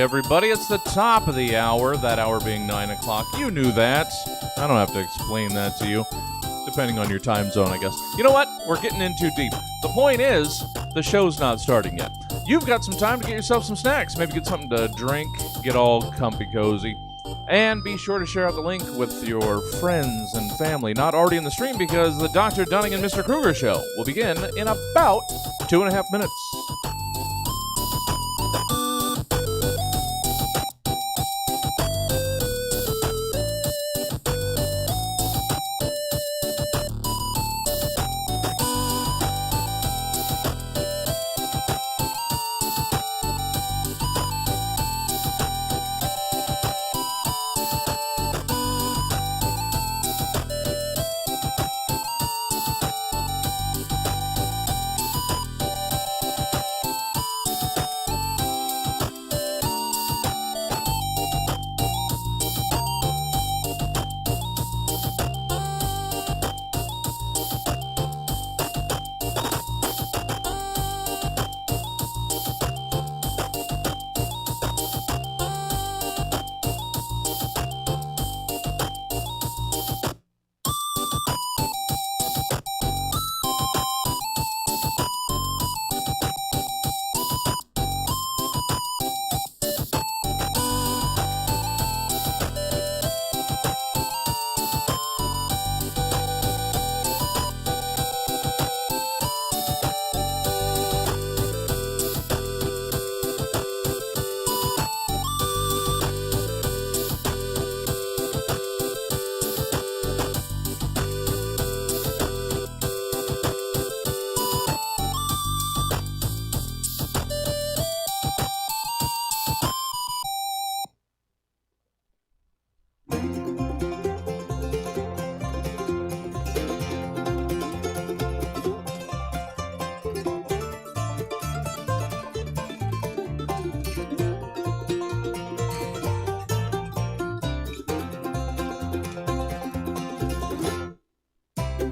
everybody. It's the top of the hour, that hour being 9 o'clock. You knew that. I don't have to explain that to you, depending on your time zone, I guess. You know what? We're getting in too deep. The point is, the show's not starting yet. You've got some time to get yourself some snacks. Maybe get something to drink, get all comfy cozy. And be sure to share out the link with your friends and family not already in the stream, because the Dr. Dunning and Mr. Kruger show will begin in about 2.5 minutes.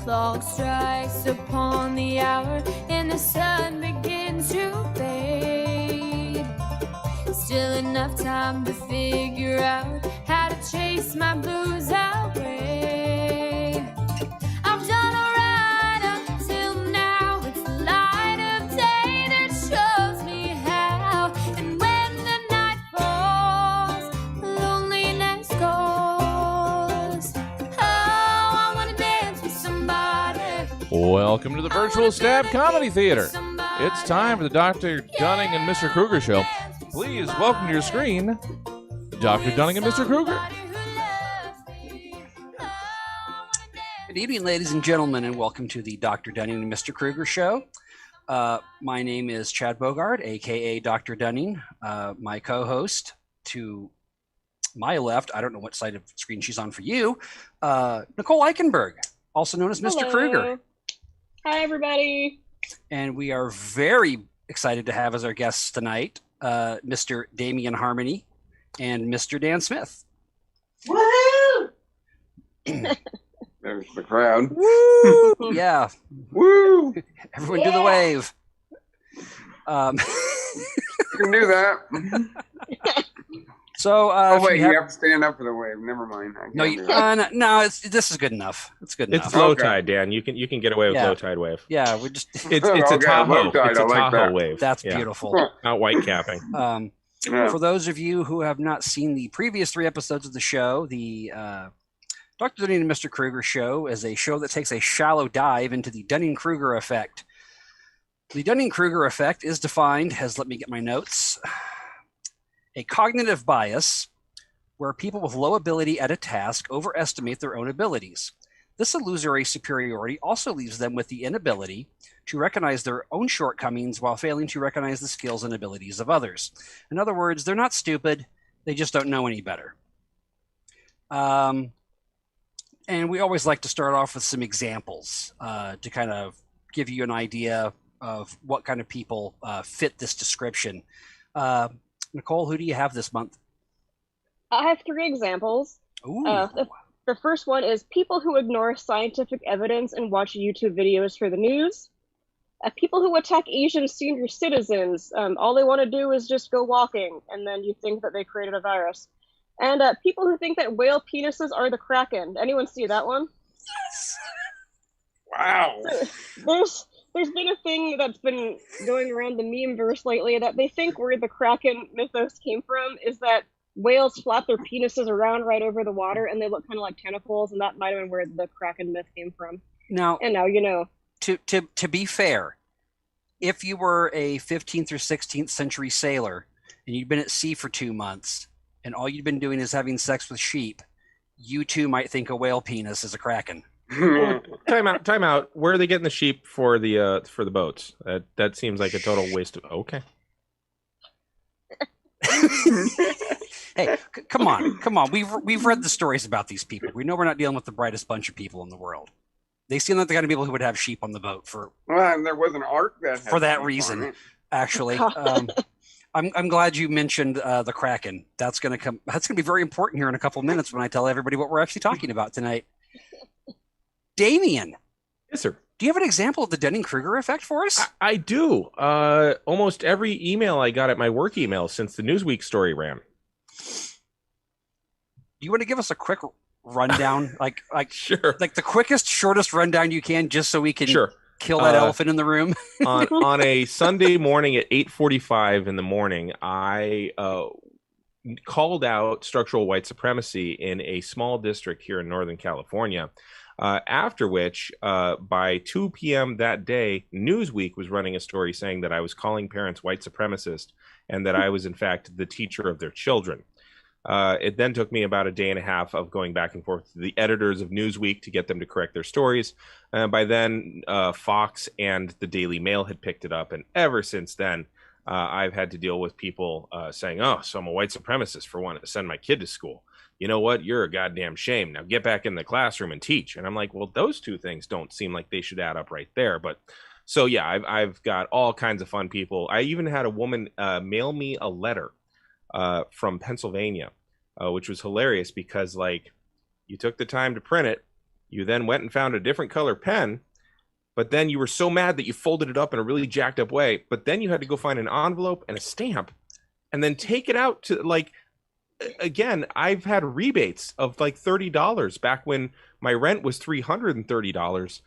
Clock strikes upon the hour and the sun begins to fade. Still enough time to figure out how to chase my blues away. I've done alright up till now. It's the light of day that shows me how. And when the night falls, loneliness goes. Oh, I wanna dance with somebody. Welcome to the Virtual Stab Comedy Theater. It's time for the Dr. Dunning and Mr. Kruger show. Please welcome to your screen, Dr. Dunning and Mr. Kruger. Good evening, ladies and gentlemen, and welcome to the Dr. Dunning and Mr. Kruger show. My name is Chad Bogard, aka Dr. Dunning. My co-host to my left, I don't know what side of the screen she's on for you, Nicole Eichenberg, also known as Mr. Hello. Kruger. Hi, everybody. And we are very excited to have as our guests tonight, Mr. Damian Harmony and Mr. Dan Smith. Woohoo! There's the crowd. Woo! Yeah. Woo! Everyone do the wave. You can do that. So, Oh wait, you have to stand up for the wave. Never mind. I No, can't do that. no, this is good enough. It's good enough. It's low Okay. tide, Dan. You can get away with Yeah. low tide wave. Yeah, we just It's a Okay, Tahoe. low tide, It's a I like Tahoe that. wave. that's Yeah. beautiful. Not white capping. Yeah. For those of you who have not seen the previous 3 episodes of the show, the Dr. Dunning and Mr. Kruger show is a show that takes a shallow dive into the Dunning-Kruger effect. The Dunning-Kruger effect is defined as, let me get my notes, a cognitive bias where people with low ability at a task overestimate their own abilities. This illusory superiority also leaves them with the inability to recognize their own shortcomings while failing to recognize the skills and abilities of others. In other words, they're not stupid, they just don't know any better. And we always like to start off with some examples to kind of give you an idea of what kind of people fit this description. Nicole, who do you have this month? I have 3 examples. Ooh. The first one is people who ignore scientific evidence and watch YouTube videos for the news. People who attack Asian senior citizens, all they want to do is just go walking, and then you think that they created a virus. And people who think that whale penises are the Kraken. Anyone see that one? Wow. So there's been a thing that's been going around the meme-verse lately that they think where the Kraken mythos came from is that whales flap their penises around right over the water, and they look kind of like tentacles, and that might have been where the Kraken myth came from. Now, And now you know. to be fair, if you were a 15th or 16th century sailor and you'd been at sea for 2 months and all you'd been doing is having sex with sheep, you too might think a whale penis is a Kraken. Time out. Where are they getting the sheep for the boats? That seems like a total waste of. Okay. Hey, come on. We've read the stories about these people. We know we're not dealing with the brightest bunch of people in the world. They seem like the kind of people who would have sheep on the boat for. Well, and there was an arc that had for that sheep on reason. it. Actually, I'm glad you mentioned the Kraken. That's gonna be very important here in a couple of minutes when I tell everybody what we're actually talking about tonight. Damien. Yes, sir. Do you have an example of the Dunning-Kruger effect for us? I do. Almost every email I got at my work email since the Newsweek story ran. Do you want to give us a quick rundown, like Sure. like the quickest, shortest rundown you can, just so we can kill that elephant in the room? on a Sunday morning at 8:45 in the morning, I called out structural white supremacy in a small district here in Northern California. After which, by 2 p.m. that day, Newsweek was running a story saying that I was calling parents white supremacist and that I was, in fact, the teacher of their children. It then took me about a day and a half of going back and forth to the editors of Newsweek to get them to correct their stories. By then, Fox and the Daily Mail had picked it up. And ever since then, I've had to deal with people saying, oh, so I'm a white supremacist for wanting to send my kid to school. You know what? You're a goddamn shame. Now get back in the classroom and teach. And I'm like, well, those two things don't seem like they should add up right there. But so, yeah, I've got all kinds of fun people. I even had a woman mail me a letter from Pennsylvania, which was hilarious because, like, you took the time to print it. You then went and found a different color pen. But then you were so mad that you folded it up in a really jacked up way. But then you had to go find an envelope and a stamp and then take it out to, like, again, I've had rebates of like $30 back when my rent was $330,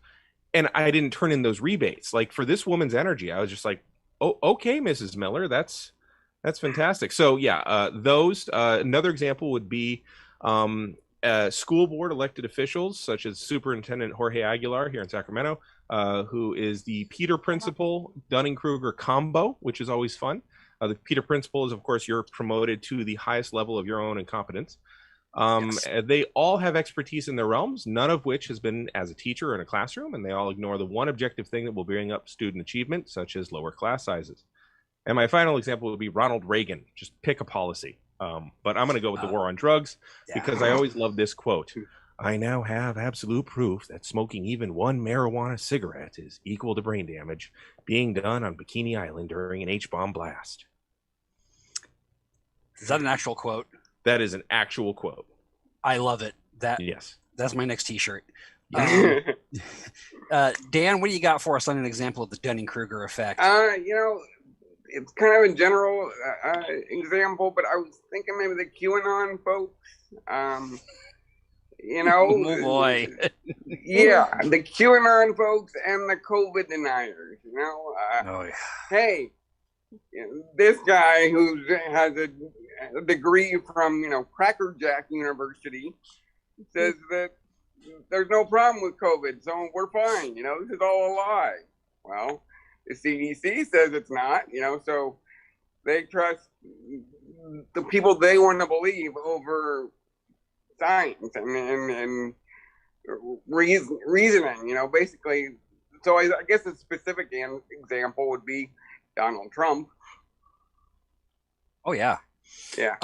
and I didn't turn in those rebates. Like, for this woman's energy, I was just like, oh, okay, Mrs. Miller, that's fantastic. So yeah, those another example would be school board elected officials such as Superintendent Jorge Aguilar here in Sacramento, who is the Peter Principal Dunning-Kruger combo, which is always fun. The Peter Principal is, of course, you're promoted to the highest level of your own incompetence. Yes. They all have expertise in their realms, none of which has been as a teacher or in a classroom, and they all ignore the one objective thing that will bring up student achievement, such as lower class sizes. And my final example would be Ronald Reagan. Just pick a policy. But I'm going to go with the war on drugs because I always love this quote. I now have absolute proof that smoking even one marijuana cigarette is equal to brain damage being done on Bikini Island during an H-bomb blast. Is that an actual quote? That is an actual quote. I love it. Yes. That's my next t-shirt. Yes. Dan, what do you got for us on an example of the Dunning-Kruger effect? It's kind of a general example, but I was thinking maybe the QAnon folks. Oh boy. Yeah, the QAnon folks and the COVID deniers. Hey, this guy who has a degree from Cracker Jack University says that there's no problem with COVID, so we're fine. This is all a lie. Well, the CDC says it's not. So they trust the people they want to believe over science and reasoning. Basically. So I guess a specific example would be Donald Trump. Oh yeah. Yeah.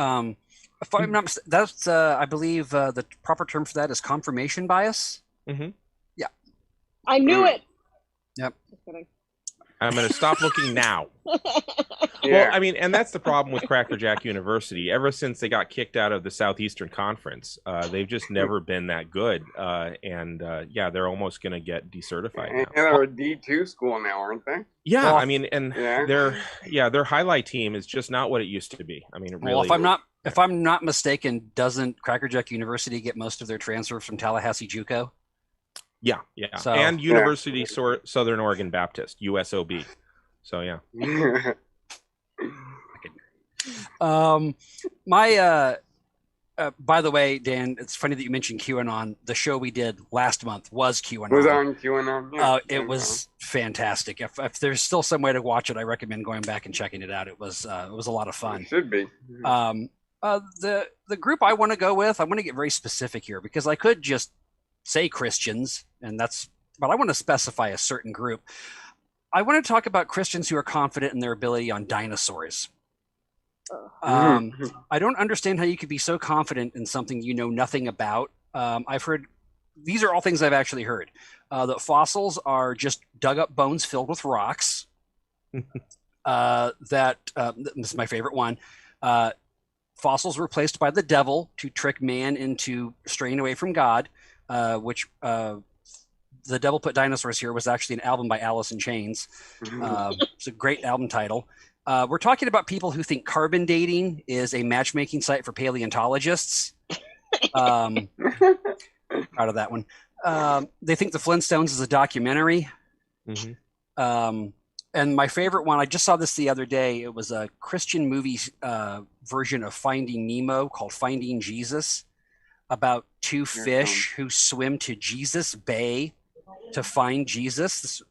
If I'm not, that's I believe the proper term for that is confirmation bias. Mm-hmm. Yeah. I knew it. Yep. Just kidding. I'm going to stop looking now. Yeah. Well, I mean, and that's the problem with Cracker Jack University. Ever since they got kicked out of the Southeastern Conference, they've just never been that good. Yeah, they're almost going to get decertified now. And they're a D2 school now, aren't they? Yeah, Well, I mean, and their highlight team is just not what it used to be. I mean, it really. Well, if I'm not mistaken, doesn't Cracker Jack University get most of their transfers from Tallahassee JUCO? Yeah. So, and University Southern Oregon Baptist, USOB. So yeah. By the way, Dan, it's funny that you mentioned QAnon. The show we did last month was QAnon. Was on QAnon. Yeah. It was fantastic. If there's still some way to watch it, I recommend going back and checking it out. It was a lot of fun. It should be. The group I want to go with, I want to get very specific here because I could just say Christians, but I want to specify a certain group. I want to talk about Christians who are confident in their ability on dinosaurs. I don't understand how you could be so confident in something you know nothing about. I've heard, these are all things I've actually heard, that fossils are just dug up bones filled with rocks. This is my favorite one. Fossils were placed by the devil to trick man into straying away from God, which the Devil Put Dinosaurs Here was actually an album by Alice in Chains. It's a great album title. We're talking about people who think carbon dating is a matchmaking site for paleontologists. Proud of that one. They think the Flintstones is a documentary. And my favorite one, I just saw this the other day. It was a Christian movie version of Finding Nemo called Finding Jesus, about two fish who swim to Jesus Bay to find Jesus.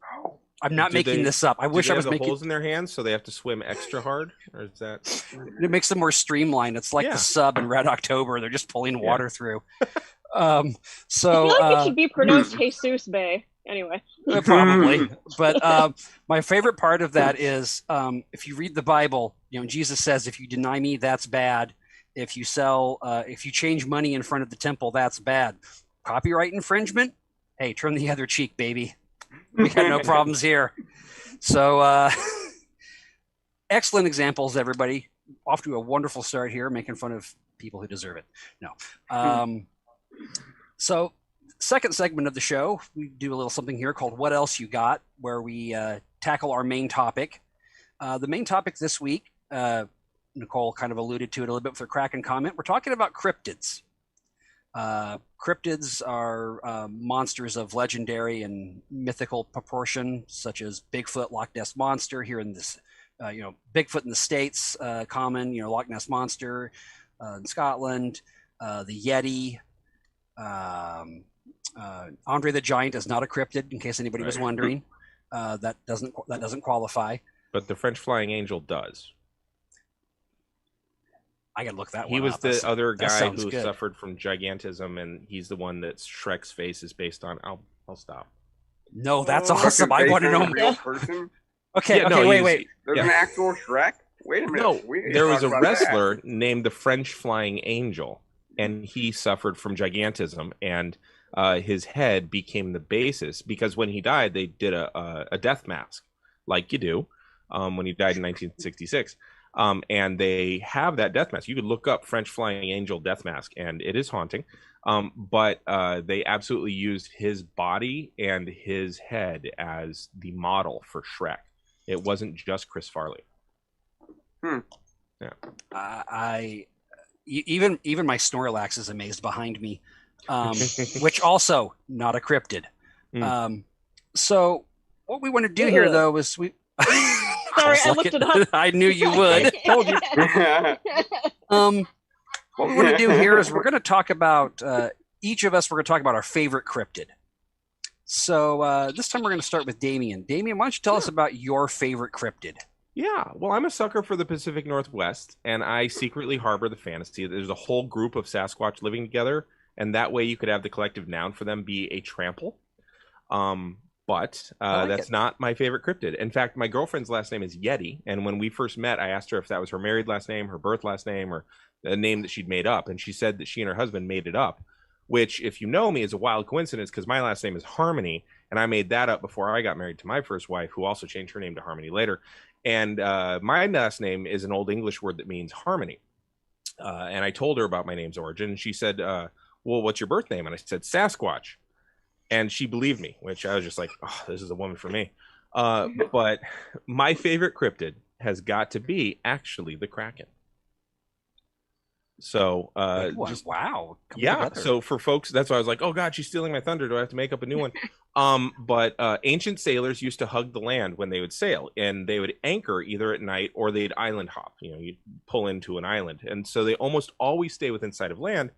I'm not making this up. I wish I was making holes in their hands, so they have to swim extra hard, or is that? It makes them more streamlined. It's like the Sub in Red October. They're just pulling water through. I feel like it should be pronounced Jesus Bay. Anyway, probably. But my favorite part of that is if you read the Bible, Jesus says, "If you deny me, that's bad. If you change money in front of the temple, that's bad. Copyright infringement? Hey, turn the other cheek, baby. We got no problems here." So excellent examples, everybody. Off to a wonderful start here, making fun of people who deserve it. No. So second segment of the show, we do a little something here called What Else You Got, where we tackle our main topic. The main topic this week, Nicole kind of alluded to it a little bit with her Kraken comment. We're talking about cryptids. Cryptids are monsters of legendary and mythical proportion, such as Bigfoot, Loch Ness Monster here in this, Bigfoot in the States, common, Loch Ness Monster in Scotland, the Yeti. Andre the Giant is not a cryptid, in case anybody was wondering. That doesn't qualify. But the French Flying Angel does. I gotta look that one He was up. the other guy who good. suffered from gigantism, and he's the one that Shrek's face is based on. I'll stop. No, that's awesome. I want to know. Real person? Okay, wait. There's an actual Shrek? Wait a minute. No, there was a wrestler named the French Flying Angel, and he suffered from gigantism, and his head became the basis because when he died, they did a death mask, like you do when he died in 1966. And they have that death mask. You could look up French Flying Angel death mask, and it is haunting. But they absolutely used his body and his head as the model for Shrek. It wasn't just Chris Farley. Yeah. Even my Snorlax is amazed behind me, which also not a cryptid. So what we want to do here, though, is we. Sorry, I looked it up. I knew you would. Told you. What we want to do here is we're going to talk about each of us. We're going to talk about our favorite cryptid. So this time we're going to start with Damien. Damien, why don't you tell us about your favorite cryptid? Yeah, well, I'm a sucker for the Pacific Northwest, and I secretly harbor the fantasy that there's a whole group of Sasquatch living together, and that way you could have the collective noun for them be a trample. But that's not my favorite cryptid. In fact, my girlfriend's last name is Yeti. And when we first met, I asked her if that was her married last name, her birth last name, or a name that she'd made up. And she said that she and her husband made it up, which, if you know me, is a wild coincidence because my last name is Harmony. And I made that up before I got married to my first wife, who also changed her name to Harmony later. And my last name is an Old English word that means harmony. And I told her about my name's origin. And she said, well, what's your birth name? And I said, Sasquatch. And she believed me, which I was just like, oh, this is a woman for me. But my favorite cryptid has got to be actually the Kraken. So wow. Yeah. So for folks, that's why I was like, oh God, she's stealing my thunder. Do I have to make up a new one? But ancient sailors used to hug the land when they would sail, and they would anchor either at night or they'd island hop. You'd pull into an island. And so they almost always stay within sight of land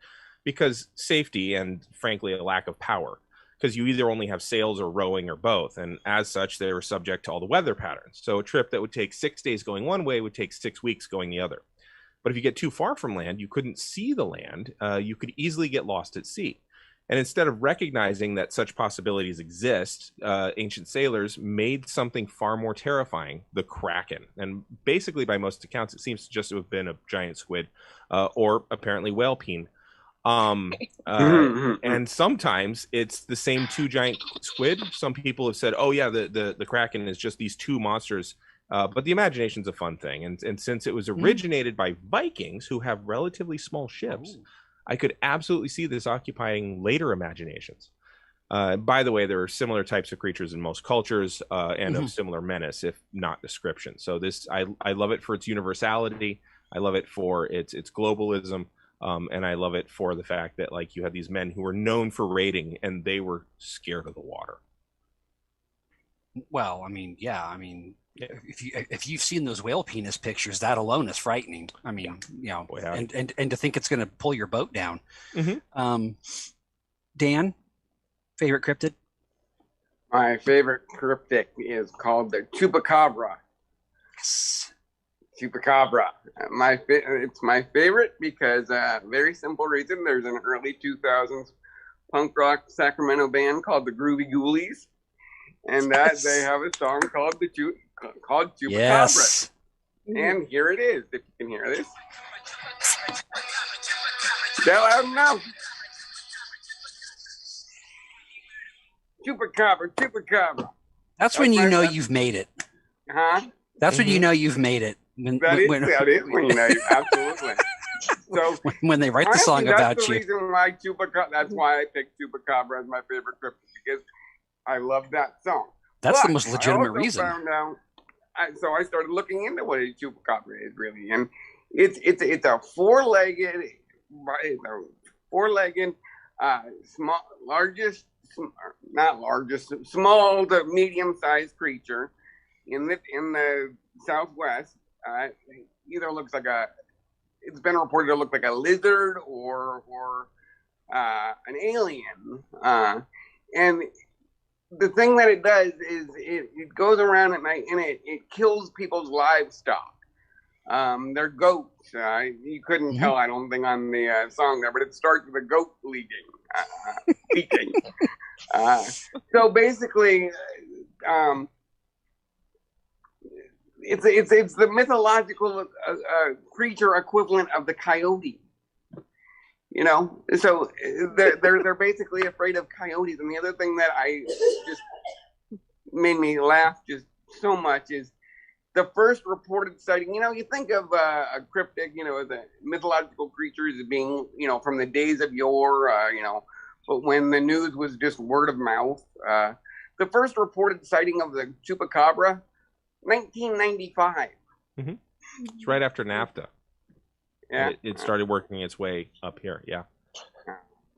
because safety and frankly, a lack of power, because you either only have sails or rowing or both. And as such, they were subject to all the weather patterns. So a trip that would take 6 days going one way would take 6 weeks going the other. But if you get too far from land, you couldn't see the land. You could easily get lost at sea. And instead of recognizing that such possibilities exist, ancient sailors made something far more terrifying, the Kraken. And basically, by most accounts, it seems to just have been a giant squid or apparently whale peen. And sometimes it's the same two giant squid. Some people have said, oh, yeah, the Kraken is just these two monsters. But the imagination's a fun thing. And since it was originated by Vikings who have relatively small ships, I could absolutely see this occupying later imaginations. By the way, there are similar types of creatures in most cultures and of similar menace, if not description. So I love it for its universality. I love it for its globalism. And I love it for the fact that, like, you had these men who were known for raiding and they were scared of the water. Well, I mean, yeah, I mean, if you've seen those whale penis pictures, that alone is frightening. I mean, and to think it's going to pull your boat down. Dan, favorite cryptid? My favorite cryptid is called the Chupacabra. Yes. Chupacabra. It's my favorite because very simple reason. There's an early 2000s punk rock Sacramento band called the Groovy Ghoulies, and they have a song called Chupacabra. Yes. And here it is, if you can hear this. Tell them now. Chupacabra, Chupacabra. That's when you know you've made it. Huh? That's when you know you've made it. That is when you know you absolutely. So when they write the song about you. That's why I picked Chupacabra as my favorite cryptid, because I love that song. That's the most legitimate reason. So I started looking into what a Chupacabra is really, and it's a four-legged, small to medium-sized creature in the Southwest. Either looks like it's been reported to look like a lizard or an alien. And the thing that it does is it goes around at night and it kills people's livestock. They're goats. You couldn't tell, I don't think, on the song there, but it starts with a goat leaking. So basically, it's the mythological creature equivalent of the coyote. So they're basically afraid of coyotes. And the other thing that just made me laugh just so much is the first reported sighting. You think of a cryptid, as a mythological creatures as being, from the days of yore, but when the news was just word of mouth. The first reported sighting of the Chupacabra, 1995. It's right after NAFTA. Yeah, it started working its way up here. Yeah.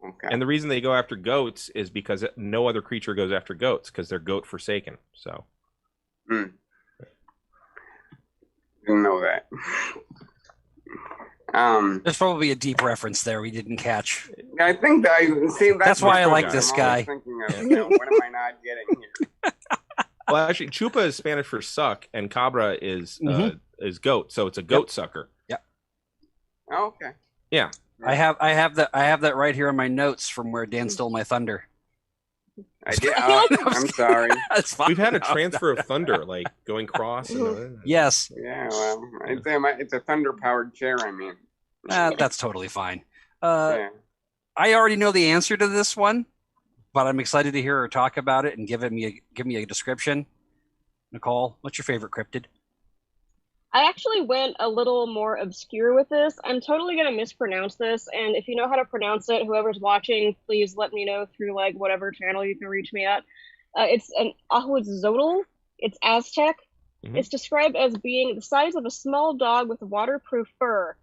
Okay. And the reason they go after goats is because no other creature goes after goats, because they're goat forsaken. So. Didn't know that. There's probably a deep reference there we didn't catch. I think that's why I like this guy. Thinking of, what am I not getting here? Well, actually, chupa is Spanish for suck, and cabra is goat, so it's a goat sucker. Yeah. Oh, okay. Yeah. I have that right here in my notes from where Dan stole my thunder. I did. I'm sorry. We've had a transfer of thunder, like going cross. Yes. Yeah. Well, it's a thunder-powered chair. I mean. That's totally fine. I already know the answer to this one, but I'm excited to hear her talk about it and give me a description. Nicole, what's your favorite cryptid? I actually went a little more obscure with this. I'm totally going to mispronounce this, and if you know how to pronounce it, whoever's watching, please let me know through like whatever channel you can reach me at. It's an Ahuizotl. It's Aztec. Mhm. It's described as being the size of a small dog with waterproof fur.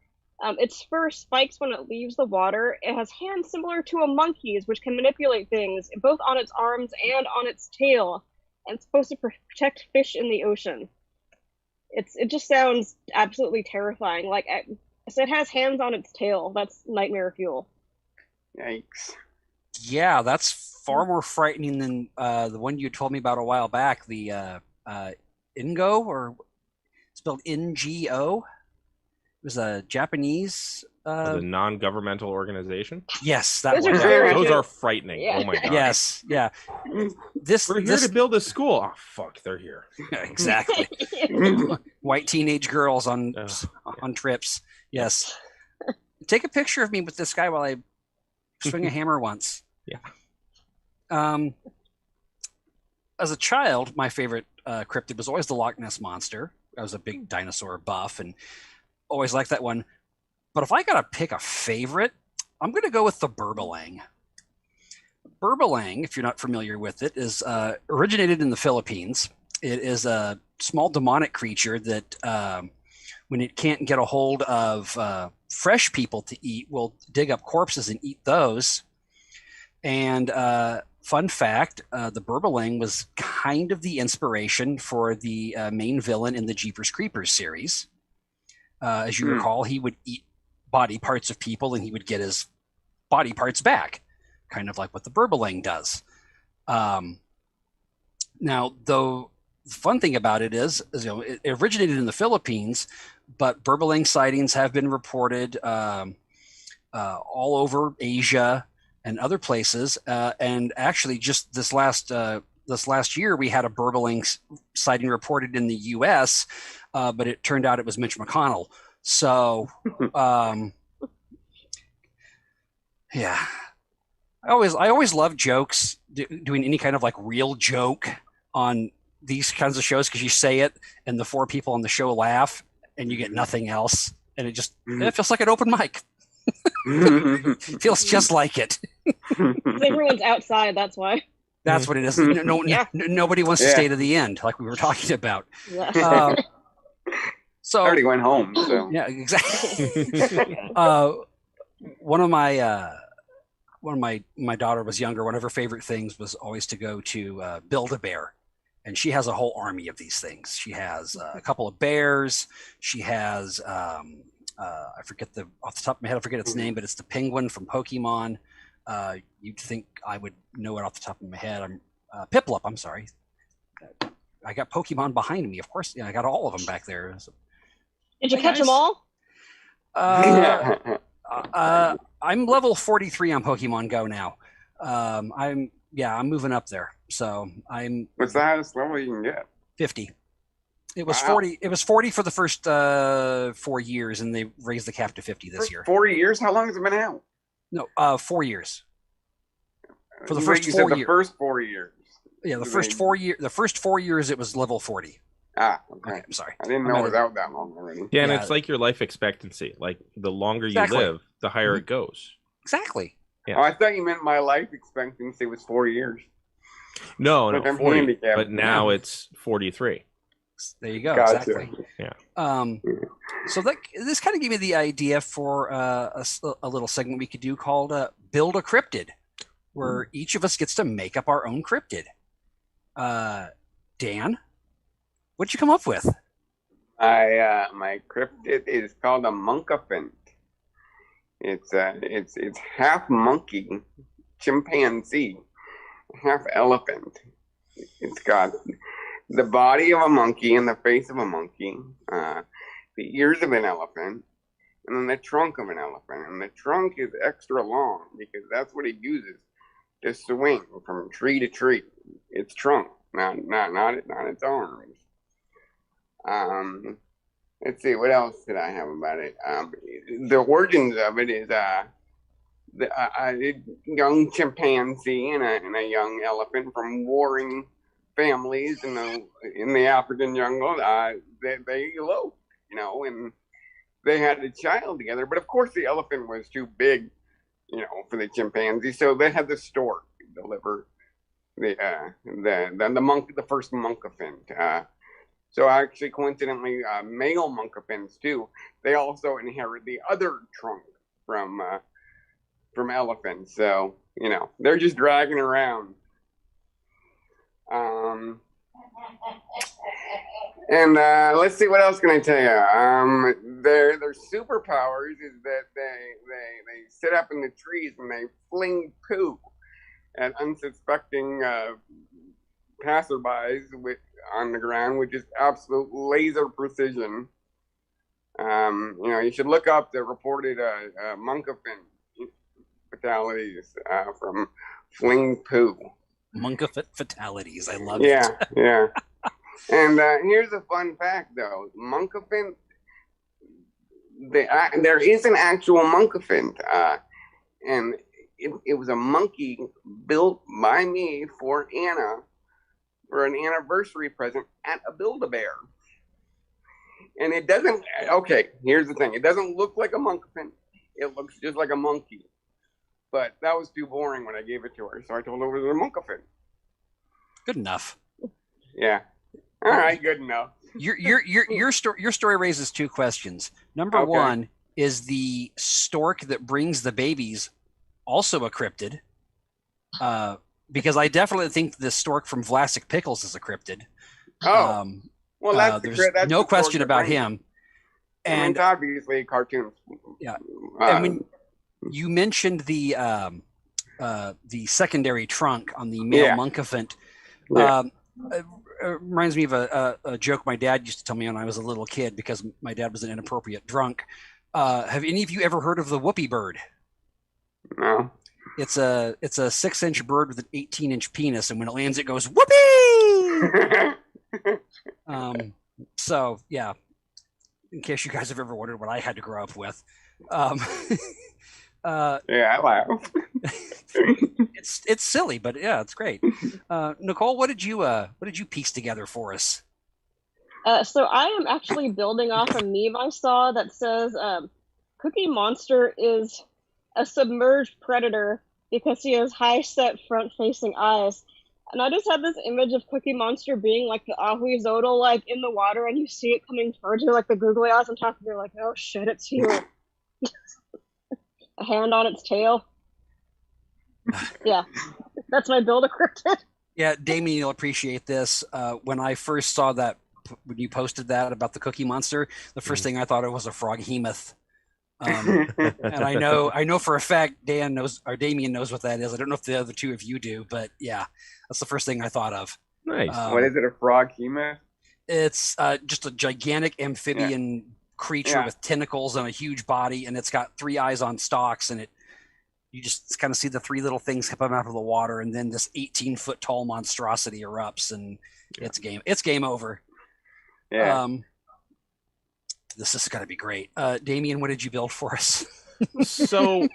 Its fur spikes when it leaves the water. It has hands similar to a monkey's, which can manipulate things, both on its arms and on its tail. And it's supposed to protect fish in the ocean. It just sounds absolutely terrifying. Like, so it has hands on its tail. That's nightmare fuel. Yikes. Yeah, that's far more frightening than the one you told me about a while back. The Ingo, or spelled Ngo. It was a Japanese. The non-governmental organization. Yes, that Those one. are very Those good. are frightening. Yeah. Oh my god. Yes, yeah. We're here to build a school. Oh fuck, they're here. Exactly. White teenage girls on trips. Yes. Take a picture of me with this guy while I swing a hammer once. Yeah. As a child, my favorite cryptid was always the Loch Ness Monster. I was a big dinosaur buff and always liked that one. But if I got to pick a favorite, I'm going to go with the Burbalang. Burbalang, if you're not familiar with it, is originated in the Philippines. It is a small demonic creature that, when it can't get a hold of fresh people to eat, will dig up corpses and eat those. And fun fact, the Burbalang was kind of the inspiration for the main villain in the Jeepers Creepers series. As you recall, he would eat body parts of people and he would get his body parts back, kind of like what the Burbalang does. Now, though, the fun thing about it is it originated in the Philippines, but Burbalang sightings have been reported all over Asia and other places. And actually, just this last year, we had a Burbalang sighting reported in the U.S., but it turned out it was Mitch McConnell. So, yeah, I always love jokes, doing any kind of like real joke on these kinds of shows, because you say it and the four people on the show laugh and you get nothing else, and it feels like an open mic. It feels just like it. Everyone's outside, that's why. That's what it is. Nobody wants to stay to the end, like we were talking about. Yeah. So I already went home. So yeah, exactly. One of my daughter was younger. One of her favorite things was always to go to Build-A-Bear, and she has a whole army of these things. She has a couple of bears. She has I forget off the top of my head, I forget its name, but it's the penguin from Pokemon. You'd think I would know it off the top of my head. I'm Piplup. I'm sorry. I got Pokemon behind me, of course. Yeah, I got all of them back there. So, Did you catch them all? I'm level 43 on Pokemon Go now. I'm moving up there. So I'm. What's the highest level you can get? 50. It was 40. It was 40 for the first 4 years, and they raised the cap to 50 this year. 4 years? How long has it been out? No, 4 years. For the You first said 4 the years. first 4 years. Yeah, the first 4 year. The first 4 years, it was level 40. Okay. Okay, I'm sorry. I didn't know it was out that long already. Yeah, and Yeah. it's like your life expectancy. Like the longer Exactly. you live, the higher it goes. Exactly. Yeah. Oh, I thought you meant my life expectancy was 4 years. No, But I'm 40. handicapped. But now it's 43. There you go. Gotcha. Exactly. Yeah. So this kind of gave me the idea for a little segment we could do called "Build a Cryptid," where each of us gets to make up our own cryptid. Dan, what'd you come up with? My cryptid is called a monkafant. It's half monkey, chimpanzee, half elephant. It's got the body of a monkey and the face of a monkey, the ears of an elephant, and then the trunk of an elephant. And the trunk is extra long because that's what it uses to swing from tree to tree. Its trunk, not its arms. Let's see, what else did I have about it? The origins of it is a young chimpanzee and a young elephant from warring families in the African jungle. They eloped, and they had a child together. But of course, the elephant was too big, for the chimpanzee, so they had the stork deliver the first monkifiant. So actually, coincidentally, male monkifiants too. They also inherit the other trunk from elephants. So they're just dragging around. And let's see, what else can I tell you? Their superpowers is that they sit up in the trees and they fling poo at unsuspecting passerbys on the ground with just absolute laser precision. You should look up the reported monkeyfin fatalities from fling poo. Monkeyfin fatalities, I love it. Yeah. And here's a fun fact, though. Monkeyfin, there is an actual monkeyfin, and it was a monkey built by me for Anna for an anniversary present at a Build-A-Bear. And it doesn't, okay, here's the thing. It doesn't look like a monkeyfin. It looks just like a monkey. But that was too boring when I gave it to her, so I told her it was a monkeyfin. Good enough. Yeah. All right, good enough. Your story raises two questions. Number one, is the stork that brings the babies also a cryptid? Because I definitely think the stork from Vlasic Pickles is a cryptid. Well, there's no question about him. And it's obviously cartoons. Yeah. I mean, you mentioned the secondary trunk on the male monkeyfant. It reminds me of a joke my dad used to tell me when I was a little kid, because my dad was an inappropriate drunk. Have any of you ever heard of the whoopee bird? No. It's a 6-inch bird with an 18-inch penis, and when it lands, it goes whoopee. So yeah, in case you guys have ever wondered what I had to grow up with. I laugh. It's silly, but yeah, it's great. Nicole, what did you piece together for us? So I am actually building off a meme I saw that says Cookie Monster is a submerged predator because he has high-set front-facing eyes. And I just had this image of Cookie Monster being like the Ahuizotl, like in the water, and you see it coming towards you, like the googly eyes on top, and you're like, oh shit, it's here. A hand on its tail. Yeah, that's my build a cryptid. Yeah, Damien, you'll appreciate this. When I first saw that, when you posted that about the Cookie Monster, the first thing I thought of was a froghemoth. And I know for a fact Dan knows, or Damien knows what that is. I don't know if the other two of you do, but yeah, that's the first thing I thought of. Nice. What is it, a froghemoth? It's just a gigantic amphibian creature with tentacles and a huge body, and it's got 3 eyes on stalks, and you just kind of see the 3 little things come out of the water, and then this 18-foot tall monstrosity erupts, and it's game over. Yeah. This is going to be great. Damien, what did you build for us? So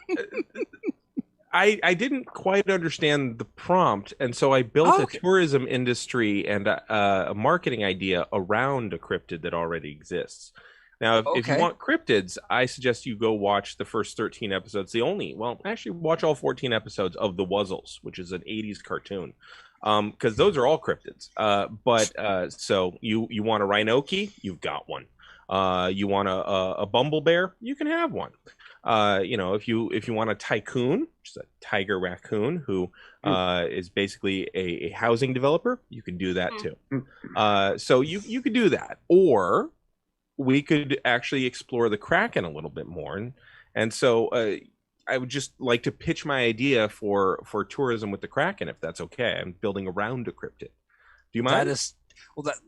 I didn't quite understand the prompt, and so I built a tourism industry and a marketing idea around a cryptid that already exists. Now, if you want cryptids, I suggest you go watch the first 13 episodes. Actually watch all 14 episodes of The Wuzzles, which is an 80s cartoon, because those are all cryptids. So you want a rhinoki? You've got one. You want a bumble bear? You can have one. If you want a tycoon, which is a tiger raccoon who is basically a housing developer, you can do that too. So you could do that, or we could actually explore the Kraken a little bit more. And so I would just like to pitch my idea for tourism with the Kraken, if that's okay. I'm building around a cryptid. Do you mind?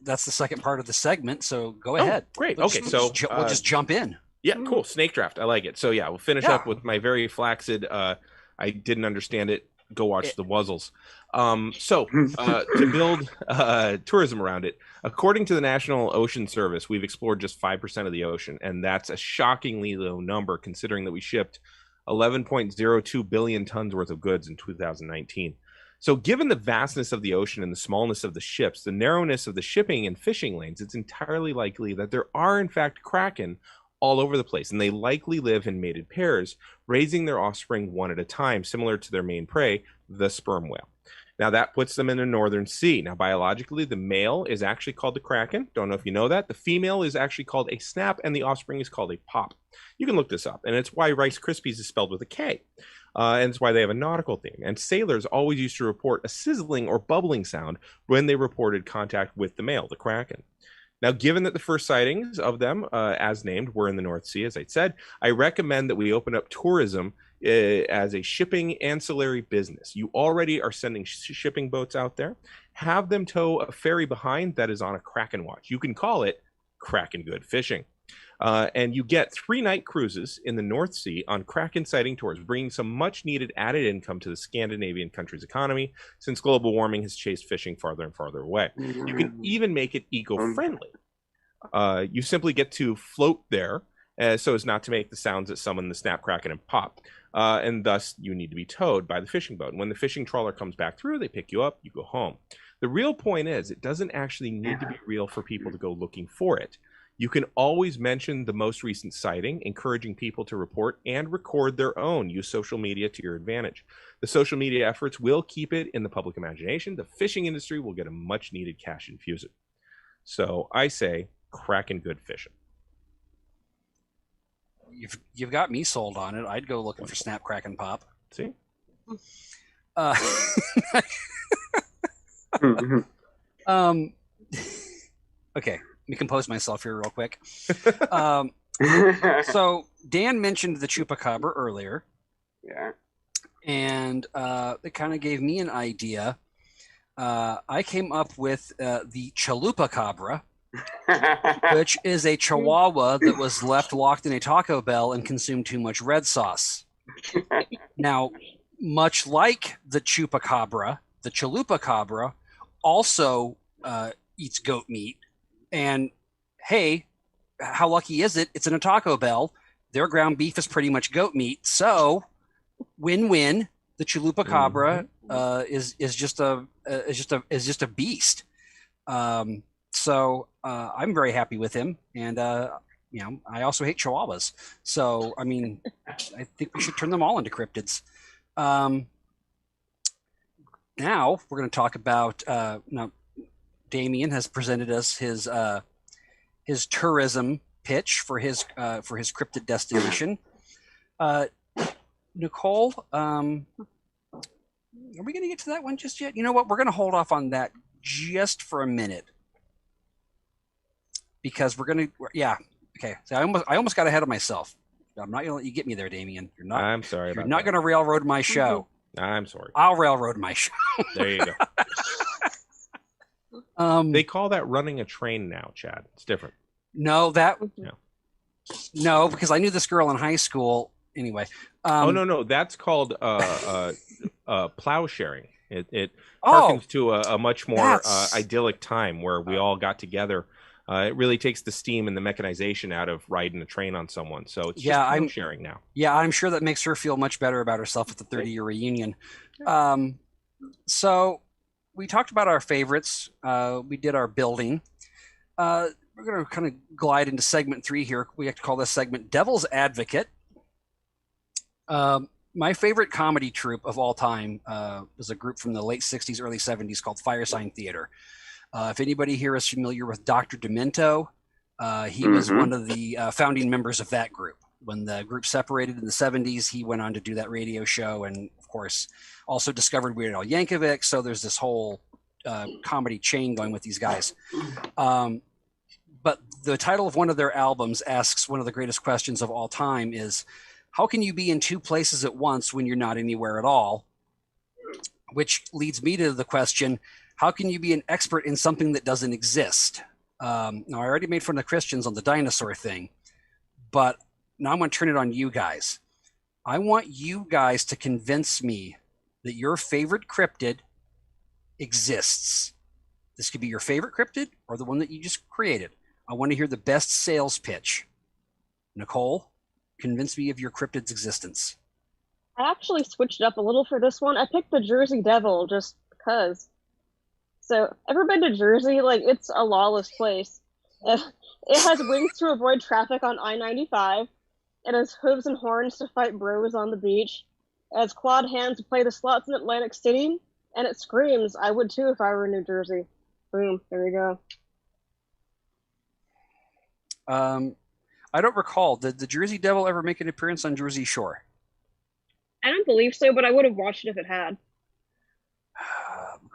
That's the second part of the segment, so go ahead. Great. We'll Just jump in. Yeah, cool. Snake draft. I like it. So yeah, we'll finish up with my very flaccid, I didn't understand it. Go watch The Wuzzles. To build tourism around it, according to the National Ocean Service, we've explored just 5% of the ocean, and that's a shockingly low number considering that we shipped 11.02 billion tons worth of goods in 2019. So given the vastness of the ocean and the smallness of the ships, the narrowness of the shipping and fishing lanes, it's entirely likely that there are in fact kraken all over the place, and they likely live in mated pairs, raising their offspring one at a time, similar to their main prey, the sperm whale. Now that puts them in the Northern Sea. Now biologically, the male is actually called the kraken. Don't know if you know that. The female is actually called a snap, and the offspring is called a pop. You can look this up, and it's why Rice Krispies is spelled with a K. And it's why they have a nautical theme. And sailors always used to report a sizzling or bubbling sound when they reported contact with the male, the kraken. Now, given that the first sightings of them, as named, were in the North Sea, as I said, I recommend that we open up tourism as a shipping ancillary business. You already are sending shipping boats out there. Have them tow a ferry behind that is on a kraken watch. You can call it Kraken Good Fishing. And you get 3-night cruises in the North Sea on kraken sighting tours, bringing some much needed added income to the Scandinavian country's economy, since global warming has chased fishing farther and farther away. You can even make it eco-friendly. You simply get to float there so as not to make the sounds that summon the snap, kraken, and pop. And thus you need to be towed by the fishing boat. And when the fishing trawler comes back through, they pick you up, you go home. The real point is it doesn't actually need to be real for people to go looking for it. You can always mention the most recent sighting, encouraging people to report and record their own. Use social media to your advantage. The social media efforts will keep it in the public imagination. The fishing industry will get a much needed cash infusion. So I say, kraken good fishing. You've got me sold on it. I'd go looking for snap, kraken, pop. See? Okay. Let me compose myself here real quick. So Dan mentioned the chupacabra earlier. Yeah. And it kind of gave me an idea. I came up with the chalupacabra, which is a chihuahua that was left locked in a Taco Bell and consumed too much red sauce. Now, much like the chupacabra, the chalupacabra also eats goat meat. And hey, how lucky is it? It's in a Taco Bell. Their ground beef is pretty much goat meat. So, win-win. The chupacabra is just a beast. So I'm very happy with him, and I also hate chihuahuas. So I mean, I think we should turn them all into cryptids. Now we're going to talk about now. Damien has presented us his tourism pitch for his cryptid destination. Nicole, are we going to get to that one just yet? You know what? We're going to hold off on that just for a minute because we're going to. Yeah. Okay. So I almost got ahead of myself. I'm not going to let you get me there, Damien. You're not. I'm sorry. You're not going to railroad my show. I'm sorry. I'll railroad my show. There you go. They call that running a train now, Chad. It's different. No, because I knew this girl in high school. Anyway. No, that's called plow sharing. It harkens to a much more idyllic time where we all got together. It really takes the steam and the mechanization out of riding a train on someone. So it's just plow sharing now. Yeah, I'm sure that makes her feel much better about herself at the 30-year reunion. So we talked about our favorites. We did our building. We're going to kind of glide into segment 3 here. We have to call this segment Devil's Advocate. My favorite comedy troupe of all time was a group from the late 60s, early 70s called Firesign Theater. If anybody here is familiar with Dr. Demento, he was one of the founding members of that group. When the group separated in the 70s, he went on to do that radio show and, of course, also discovered Weird Al Yankovic. So there's this whole comedy chain going with these guys. But the title of one of their albums asks one of the greatest questions of all time is, how can you be in 2 places at once when you're not anywhere at all? Which leads me to the question, how can you be an expert in something that doesn't exist? Now, I already made fun of the Christians on the dinosaur thing, but now I'm going to turn it on you guys. I want you guys to convince me that your favorite cryptid exists. This could be your favorite cryptid or the one that you just created. I want to hear the best sales pitch. Nicole, convince me of your cryptid's existence. I actually switched it up a little for this one. I picked the Jersey Devil just because. So, ever been to Jersey? Like, it's a lawless place. It has wings to avoid traffic on I-95. It has hooves and horns to fight bros on the beach. It has clawed hands to play the slots in Atlantic City. And it screams, I would too if I were in New Jersey. Boom, there you go. I don't recall. Did the Jersey Devil ever make an appearance on Jersey Shore? I don't believe so, but I would have watched it if it had.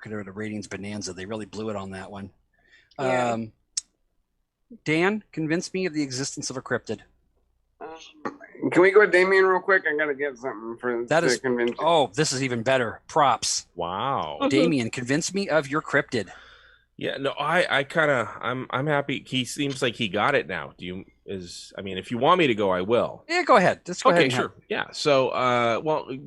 Could have been a ratings bonanza. They really blew it on that one. Yeah. Dan, convince me of the existence of a cryptid. Can we go with Damien real quick? I gotta get something for That the is convention. Oh, this is even better. Props. Wow. Damien, convince me of your cryptid. Yeah, no, I'm happy. He seems like he got it now. If you want me to go, I will. Yeah, go ahead. Let's go ahead. Okay, sure. Yeah. So,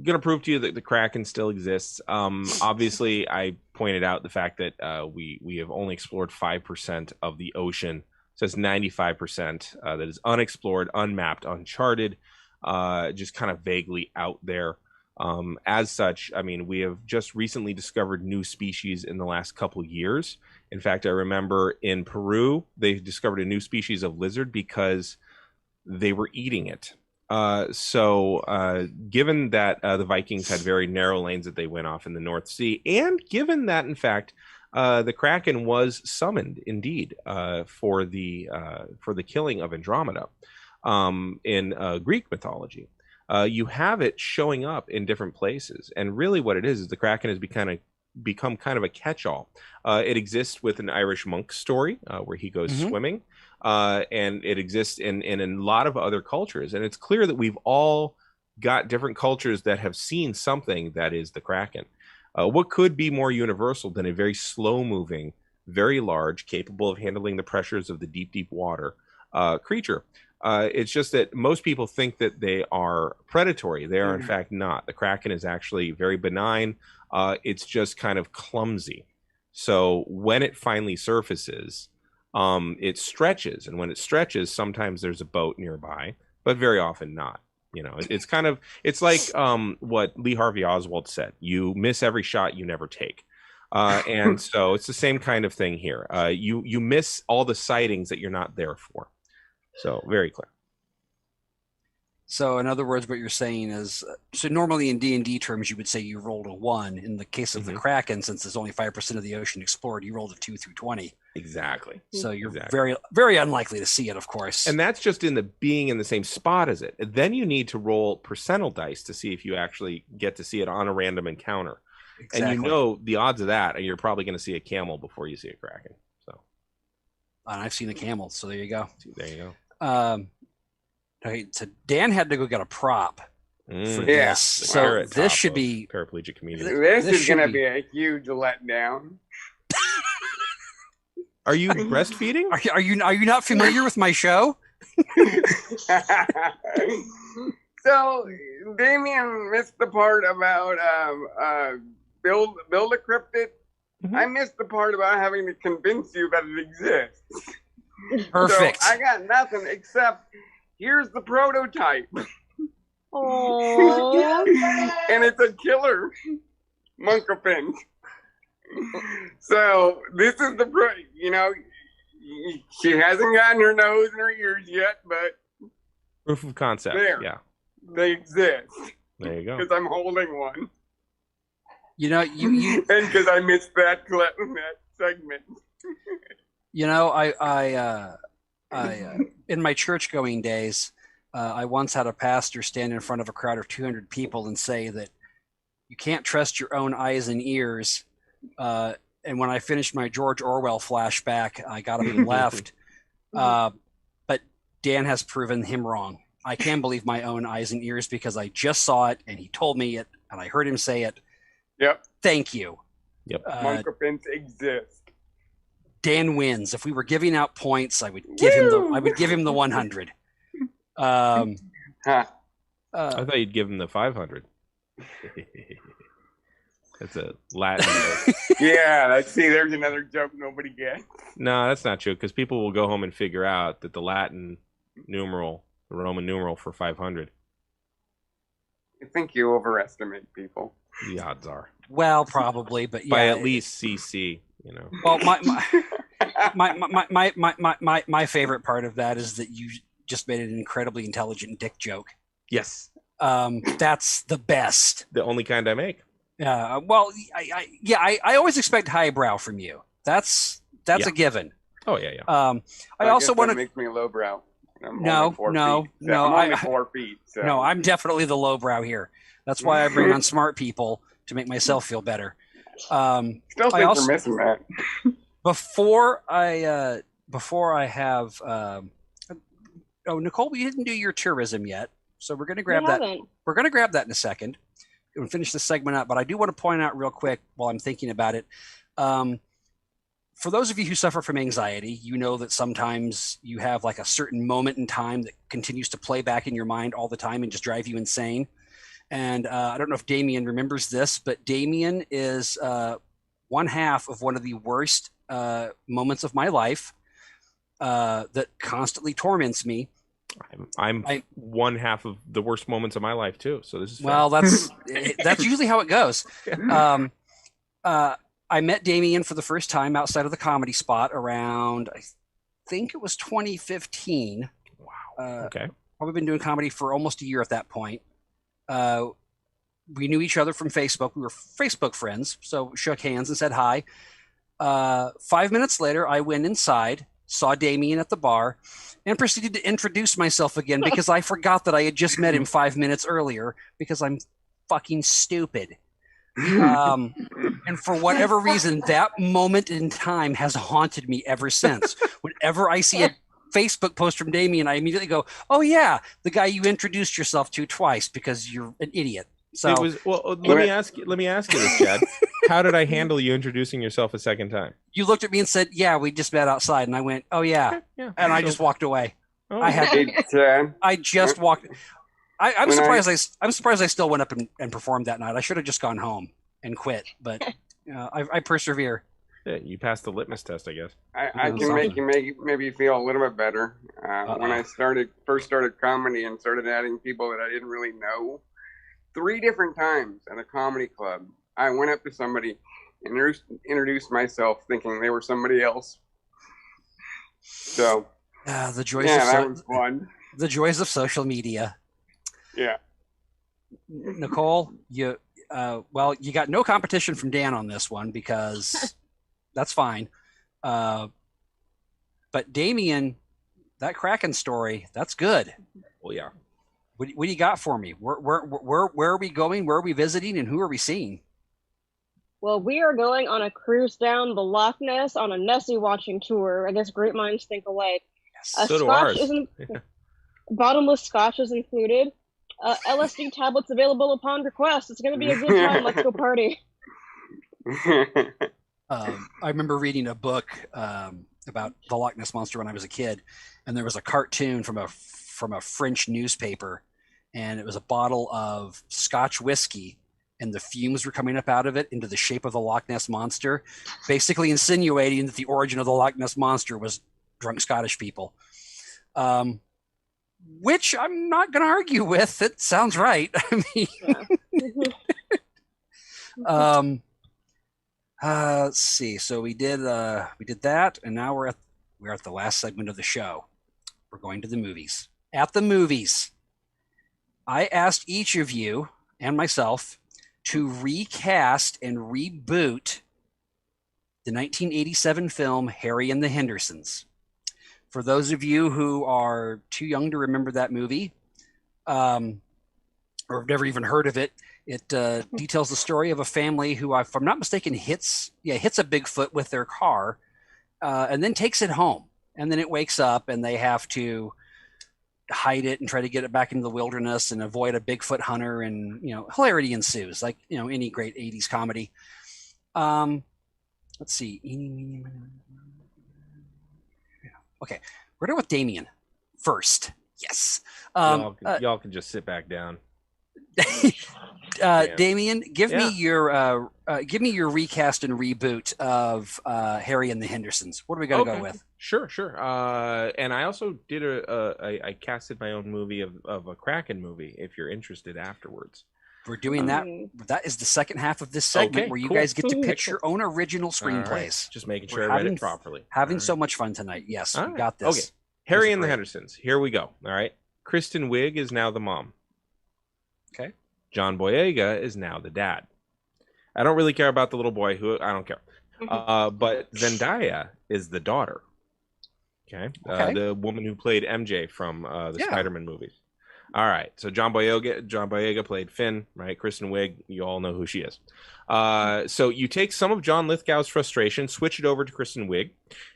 gonna prove to you that the Kraken still exists. Obviously, I pointed out the fact that we have only explored 5% of the ocean. So it's 95% that is unexplored, unmapped, uncharted, just kind of vaguely out there. As such, we have just recently discovered new species in the last couple years. In fact, I remember in Peru, they discovered a new species of lizard because they were eating it. Given that the Vikings had very narrow lanes that they went off in the North Sea, and given that, in fact, the Kraken was summoned indeed for the killing of Andromeda in Greek mythology. You have it showing up in different places, and really what it is the Kraken has become kind of a catch-all. It exists with an Irish monk story where he goes swimming, and it exists in a lot of other cultures, and it's clear that we've all got different cultures that have seen something that is the Kraken. What could be more universal than a very slow-moving, very large, capable of handling the pressures of the deep, deep water creature? It's just that most people think that they are predatory. They are, in fact, not. The Kraken is actually very benign. It's just kind of clumsy. So when it finally surfaces, it stretches. And when it stretches, sometimes there's a boat nearby, but very often not. It's like what Lee Harvey Oswald said. You miss every shot you never take. And so it's the same kind of thing here. You miss all the sightings that you're not there for. So very clear. So in other words, what you're saying is, so normally in D&D terms, you would say you rolled a 1. In the case of the Kraken, since there's only 5% of the ocean explored, you rolled a 2 through 20. Exactly. So you're very, very unlikely to see it, of course. And that's just in the being in the same spot as it. And then you need to roll percentile dice to see if you actually get to see it on a random encounter. Exactly. And the odds of that, you're probably going to see a camel before you see a Kraken. And I've seen a camel, so there you go. There you go. Okay, so Dan had to go get a prop for this. So this should be paraplegic community. This is going to be a huge letdown. Are you breastfeeding? Are you not familiar with my show? So Damien missed the part about build a cryptid. I missed the part about having to convince you that it exists. Perfect. So I got nothing except here's the prototype. Oh. And it's a killer monkapin. So this is she hasn't gotten her nose and her ears yet, but proof of concept. There, they exist. There you go. Because I'm holding one. You and because I missed that segment. I in my church going days, I once had a pastor stand in front of a crowd of 200 people and say that you can't trust your own eyes and ears. And when I finished my George Orwell flashback, I got up and left. But Dan has proven him wrong. I can believe my own eyes and ears because I just saw it and he told me it and I heard him say it. Yep. Thank you. Yep. Monkapins exist. Dan wins. If we were giving out points, I would give him the 100. I thought you'd give him the 500. That's a Latin joke. Yeah, there's another joke nobody gets. No, that's not true because people will go home and figure out that the Latin numeral, the Roman numeral for 500 I think you overestimate people. The odds are. Well, probably, but yeah, by at least CC. You know. Well, my favorite part of that is that you just made an incredibly intelligent dick joke. Yes. That's the best. The only kind I make. Well, I always expect highbrow from you. That's a given. Oh yeah. I also want to make me lowbrow. No. I'm only 4 feet. So. No, I'm definitely the lowbrow here. That's why I bring on smart people to make myself feel better. Still think you're missing that. Before I have Nicole, we didn't do your tourism yet, so we're gonna grab that. We're gonna grab that in a second and finish this segment up. But I do want to point out real quick while I'm thinking about it. For those of you who suffer from anxiety, you know that sometimes you have like a certain moment in time that continues to play back in your mind all the time and just drive you insane. And I don't know if Damien remembers this, but Damien is one half of one of the worst moments of my life that constantly torments me. I'm one half of the worst moments of my life too. So this is well, that's usually how it goes. I met Damien for the first time outside of the Comedy Spot around, I think it was 2015. Wow. Okay. I've been doing comedy for almost a year at that point. We knew each other from Facebook. We were Facebook friends, so shook hands and said hi. 5 minutes later, I went inside, saw Damien at the bar, and proceeded to introduce myself again because I forgot that I had just met him 5 minutes earlier because I'm fucking stupid. And for whatever reason, that moment in time has haunted me ever since. Whenever I see a Facebook post from Damien, I immediately go, "Oh yeah, the guy you introduced yourself to twice because you're an idiot." So it was, let me ask you this, Chad. How did I handle you introducing yourself a second time? You looked at me and said, "Yeah, we just met outside," and I went, "Oh yeah," and I just walked away. Oh, I just walked. I'm surprised. I'm surprised I still went up and performed that night. I should have just gone home and quit, but I persevere. Yeah, you passed the litmus test, I guess. I can make you maybe feel a little bit better. When I first started comedy and started adding people that I didn't really know, 3 different times at a comedy club, I went up to somebody and introduced myself, thinking they were somebody else. So the joys. That was fun. The joys of social media. Yeah. Nicole, you got no competition from Dan on this one because that's fine. But Damien, that Kraken story, that's good. Well, yeah. What do you got for me? Where are we going? Where are we visiting? And who are we seeing? Well, we are going on a cruise down the Loch Ness on a Nessie watching tour. I guess great minds think alike. Yes, so do ours. Bottomless scotch is included. LSD tablets available upon request. It's going to be a good time. Let's go party. I remember reading a book about the Loch Ness Monster when I was a kid, and there was a cartoon from a French newspaper, and it was a bottle of Scotch whiskey, and the fumes were coming up out of it into the shape of the Loch Ness Monster, basically insinuating that the origin of the Loch Ness Monster was drunk Scottish people. Which I'm not going to argue with. It sounds right. I mean, let's see. So we did that, and now we're at the last segment of the show. We're going to the movies. At the movies, I asked each of you and myself to recast and reboot the 1987 film Harry and the Hendersons. For those of you who are too young to remember that movie, or have never even heard of it, it details the story of a family who, if I'm not mistaken, hits a Bigfoot with their car, and then takes it home. And then it wakes up, and they have to hide it and try to get it back into the wilderness and avoid a Bigfoot hunter, and hilarity ensues, like any great 80s comedy. Let's see. Okay, we're going with Damien first. Yes. Y'all can just sit back down. Damien, give me your recast and reboot of Harry and the Hendersons. What are we going to go with? Sure. And I also did I casted my own movie of a Kraken movie, if you're interested afterwards. We're doing that. That is the second half of this segment where you guys get to pitch your own original screenplays. Right. Just making sure I read it properly. Having so much fun tonight. Yes, we got this. Okay. Harry and the Hendersons. Here we go. All right. Kristen Wiig is now the mom. Okay. John Boyega is now the dad. I don't really care about the little boy. I don't care. But Zendaya is the daughter. Okay. The woman who played MJ from the Spider-Man movies. All right. So John Boyega played Finn, right? Kristen Wiig, you all know who she is. So you take some of John Lithgow's frustration, switch it over to Kristen Wiig,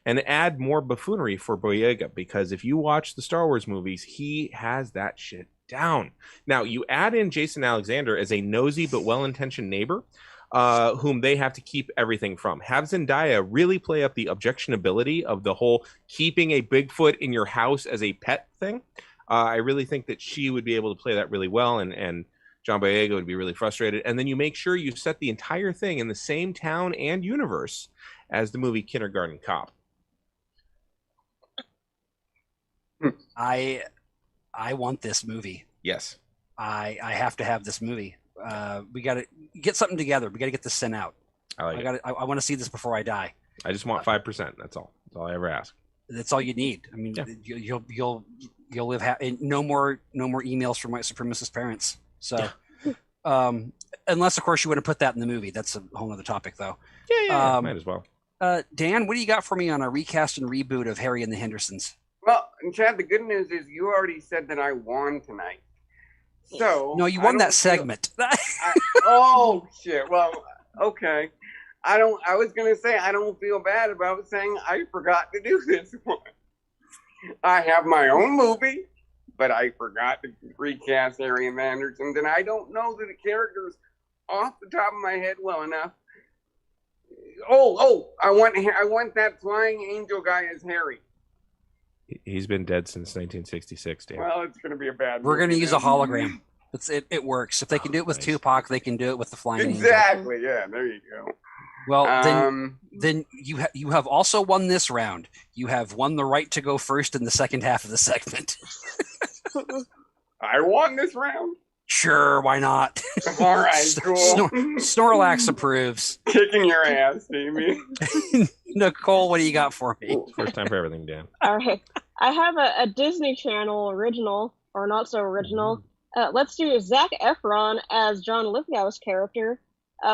and add more buffoonery for Boyega, because if you watch the Star Wars movies, he has that shit down. Now, you add in Jason Alexander as a nosy but well-intentioned neighbor, whom they have to keep everything from. Have Zendaya really play up the objectionability of the whole keeping a Bigfoot in your house as a pet thing. I really think that she would be able to play that really well, and John Boyega would be really frustrated. And then you make sure you set the entire thing in the same town and universe as the movie Kindergarten Cop. I want this movie. Yes. I have to have this movie. We got to get something together. We got to get this sent out. I want to see this before I die. I just want 5%. That's all. That's all I ever ask. That's all you need. I mean, you'll live no more emails from white supremacist parents. So, unless of course you want to put that in the movie, that's a whole other topic, though. Yeah, might as well. Dan, what do you got for me on a recast and reboot of Harry and the Hendersons? Well, Chad, the good news is you already said that I won tonight. So no, you won that segment. Oh shit! Well, okay. I was gonna say I don't feel bad about saying I forgot to do this one. I have my own movie, but I forgot to recast Harry and the Hendersons, and I don't know the characters off the top of my head well enough. Oh! I want that flying angel guy as Harry. He's been dead since 1966, Dan. Well, it's gonna be a bad. We're gonna use a hologram. It works. If they can do it with Tupac, they can do it with the flying angel. Exactly. Yeah. There you go. Well, then you have also won this round. You have won the right to go first in the second half of the segment. I won this round. Sure, why not? All right, cool. Snorlax approves. Kicking your ass, Amy. Nicole, what do you got for me? First time for everything, Dan. All right. I have a Disney Channel original, or not so original. Let's do Zac Efron as John Lithgow's character.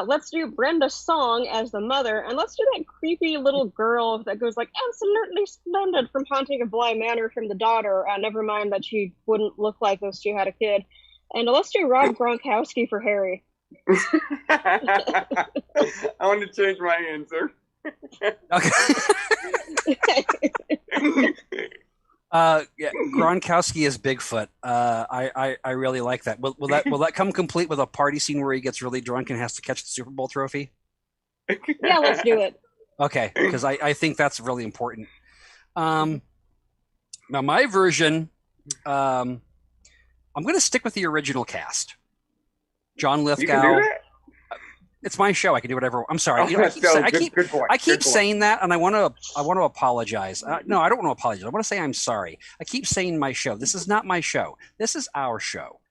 Let's do Brenda Song as the mother, and let's do that creepy little girl that goes like, absolutely splendid from Haunting of Bly Manor from the daughter. Never mind that she wouldn't look like those two had a kid. And let's do Rob Gronkowski for Harry. I want to change my answer. Yeah, Gronkowski is Bigfoot. I really like that. Will that come complete with a party scene where he gets really drunk and has to catch the Super Bowl trophy? Yeah, let's do it. Okay, because I think that's really important. Now my version, I'm going to stick with the original cast. John Lithgow. It's my show. I can do whatever. I'm sorry. I keep saying that, and I want to apologize. No, I don't want to apologize. I want to say I'm sorry. I keep saying my show. This is not my show. This is our show.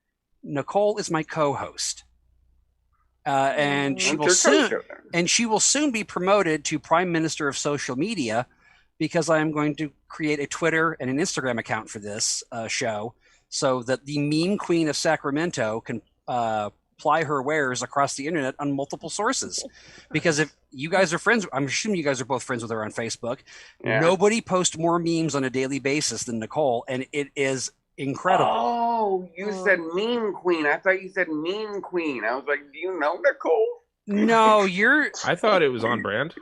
Nicole is my co-host, and she will soon be promoted to Prime Minister of Social Media, because I am going to create a Twitter and an Instagram account for this show, so that the meme queen of Sacramento can ply her wares across the internet on multiple sources. Because if you guys are friends, I'm assuming you guys are both friends with her on Facebook. Yeah. Nobody posts more memes on a daily basis than Nicole, and it is incredible. Oh, you said meme queen. I thought you said meme queen. I was like, do you know Nicole? No, I thought it was on brand.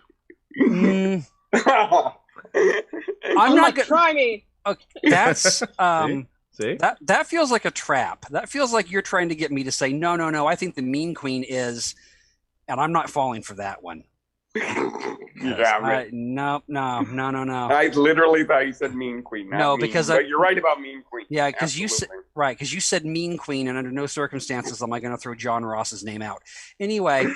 I'm not gonna try me. Okay, that's See? That feels like a trap. That feels like you're trying to get me to say no. I think the mean queen is, and I'm not falling for that one. Yeah, no. I literally thought you said mean queen. No, mean, because but you're right about mean queen. Yeah, because you said mean queen, and under no circumstances am I going to throw John Ross's name out. Anyway,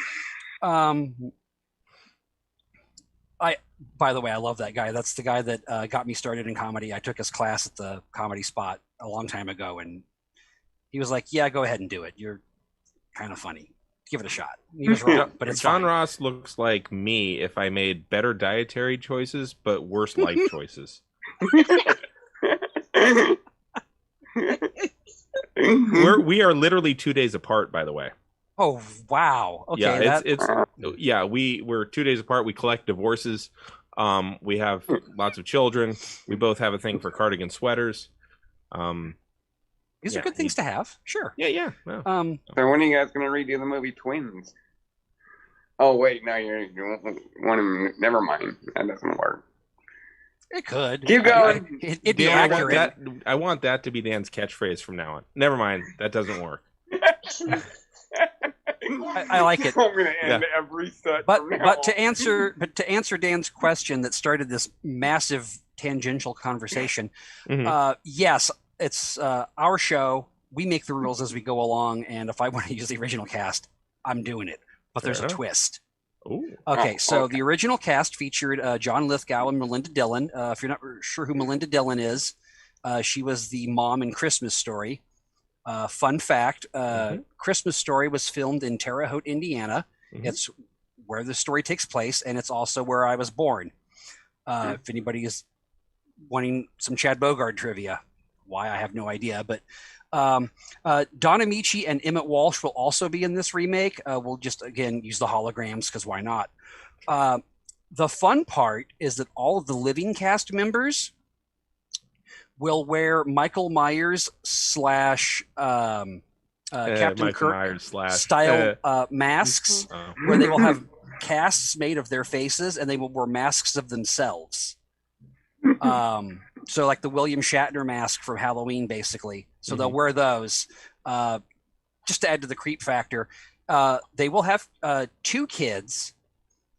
by the way, I love that guy. That's the guy that got me started in comedy. I took his class at the Comedy Spot a long time ago, and he was like, "Yeah, go ahead and do it. kind of funny. Give it a shot. He was wrong, but it's John fine. Ross looks like me if I made better dietary choices but worse life choices. We are literally 2 days apart, by the way. Oh wow! Okay, we're 2 days apart. We collect divorces. We have lots of children. We both have a thing for cardigan sweaters. These are good things to have. Sure. Yeah. So when are you guys going to redo the movie Twins? Oh wait, no, you want to. Never mind. That doesn't work. It could. Keep going. It'd be accurate. I want that to be Dan's catchphrase from now on. Never mind. That doesn't work. I like it. I'm going to end every set. But to answer Dan's question that started this massive tangential conversation, yes, it's our show. We make the rules as we go along, and if I want to use the original cast, I'm doing it. But there's a twist. Ooh. Okay, so the original cast featured John Lithgow and Melinda Dillon. If you're not sure who Melinda Dillon is, she was the mom in Christmas Story. Fun fact, Christmas Story was filmed in Terre Haute, Indiana. It's where the story takes place, and it's also where I was born. If anybody is wanting some Chad Bogard trivia, why, I have no idea. But Don Amici and Emmett Walsh will also be in this remake. We'll just, again, use the holograms because why not? The fun part is that all of the living cast members will wear Michael Myers / Captain Michael Kirk Myers style masks, where they will have casts made of their faces, and they will wear masks of themselves. So like the William Shatner mask from Halloween, basically. So they'll wear those just to add to the creep factor. They will have 2 kids,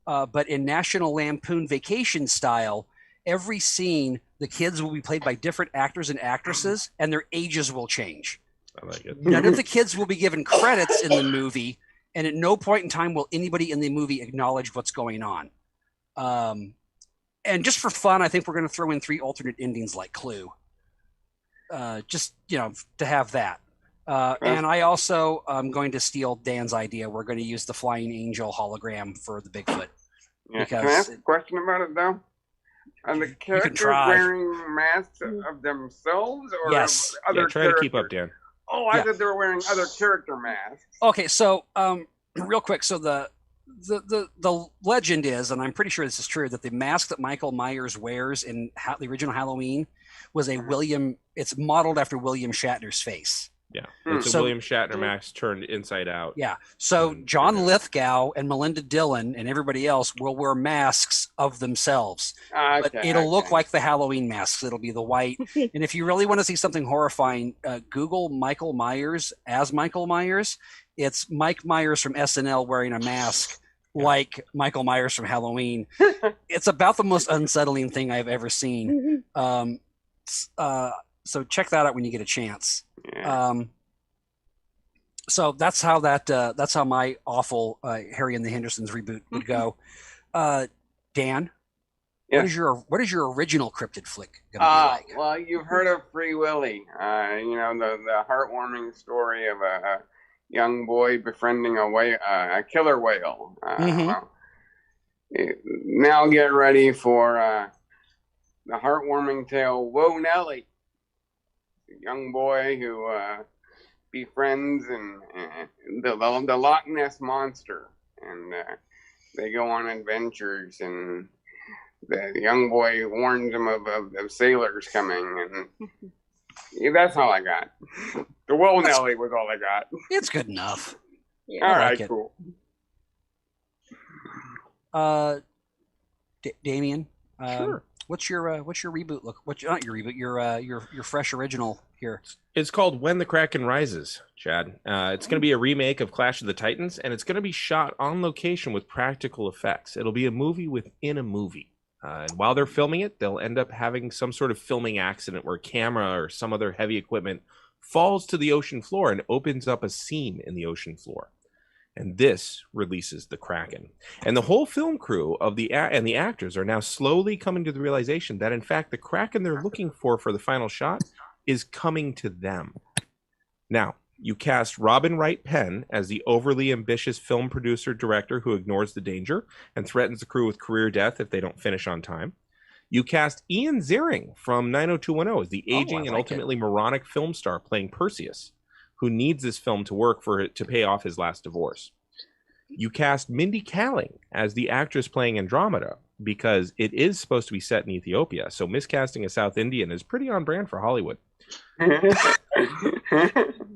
but in National Lampoon Vacation style, every scene, the kids will be played by different actors and actresses, and their ages will change. I like it. None of the kids will be given credits in the movie, and at no point in time will anybody in the movie acknowledge what's going on. And just for fun, I think we're going to throw in 3 alternate endings like Clue. Just, to have that. And I also am going to steal Dan's idea. We're going to use the Flying Angel hologram for the Bigfoot. Yeah. Can I ask a question about it, though? Are the characters wearing masks of themselves or yes. other try characters? To keep up, Dan. Oh, I thought they were wearing other character masks. Okay, so real quick, so the legend is, and I'm pretty sure this is true, that the mask that Michael Myers wears in the original Halloween was it's modeled after William Shatner's face. Yeah, it's a William Shatner mask turned inside out. Yeah, so John Lithgow and Melinda Dillon and everybody else will wear masks of themselves. But it'll look like the Halloween masks. It'll be the white. And if you really want to see something horrifying, Google Michael Myers as Michael Myers. It's Mike Myers from SNL wearing a mask like Michael Myers from Halloween. It's about the most unsettling thing I've ever seen. So check that out when you get a chance. Yeah. So that's how my awful Harry and the Hendersons reboot would go. Dan, what is your original cryptid flick gonna be like? Well, you've heard of Free Willy. The heartwarming story of a young boy befriending a killer whale. Now get ready for the heartwarming tale, Whoa Nelly. A young boy who befriends the Loch Ness Monster. And they go on adventures, and the young boy warns them of sailors coming. And that's all I got. The Whoa Nelly was all I got. It's good enough. Yeah, all right, cool. Damien, sure. What's your reboot look? Not your reboot? Your fresh original here. It's called When the Kraken Rises, Chad. It's going to be a remake of Clash of the Titans, and it's going to be shot on location with practical effects. It'll be a movie within a movie. And while they're filming it, they'll end up having some sort of filming accident where a camera or some other heavy equipment falls to the ocean floor and opens up a seam in the ocean floor. And this releases the Kraken. And the whole film crew and the actors are now slowly coming to the realization that, in fact, the Kraken they're looking for the final shot is coming to them. Now, You cast Robin Wright Penn as the overly ambitious film producer director who ignores the danger and threatens the crew with career death if they don't finish on time. You cast Ian Ziering from 90210 as the aging and ultimately moronic film star playing Perseus, who needs this film to work for it to pay off his last divorce. You cast Mindy Kaling as the actress playing Andromeda because it is supposed to be set in Ethiopia, so miscasting a South Indian is pretty on brand for Hollywood.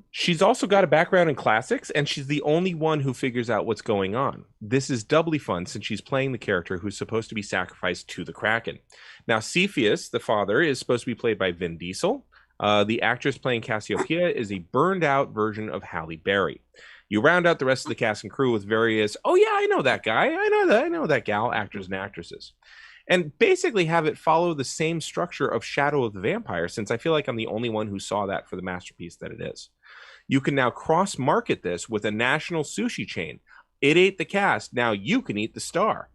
She's also got a background in classics, and she's the only one who figures out what's going on. This is doubly fun since she's playing the character who's supposed to be sacrificed to the Kraken. Now, Cepheus, the father, is supposed to be played by Vin Diesel. The actress playing Cassiopeia is a burned-out version of Halle Berry. You round out the rest of the cast and crew with various, oh yeah, I know that guy, I know that gal, actors and actresses. And basically have it follow the same structure of Shadow of the Vampire, since I feel like I'm the only one who saw that for the masterpiece that it is. You can now cross-market this with a national sushi chain. It ate the cast, now you can eat the star.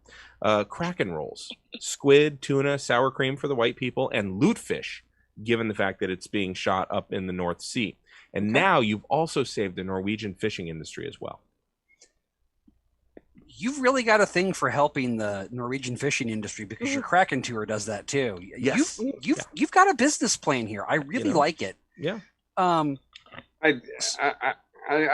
Kraken rolls, squid, tuna, sour cream for the white people, and lutefish, given the fact that it's being shot up in the North Sea. And now you've also saved the Norwegian fishing industry as well. You've really got a thing for helping the Norwegian fishing industry because your Kraken tour does that too. Yes. You've got a business plan here. I really like it. Yeah. I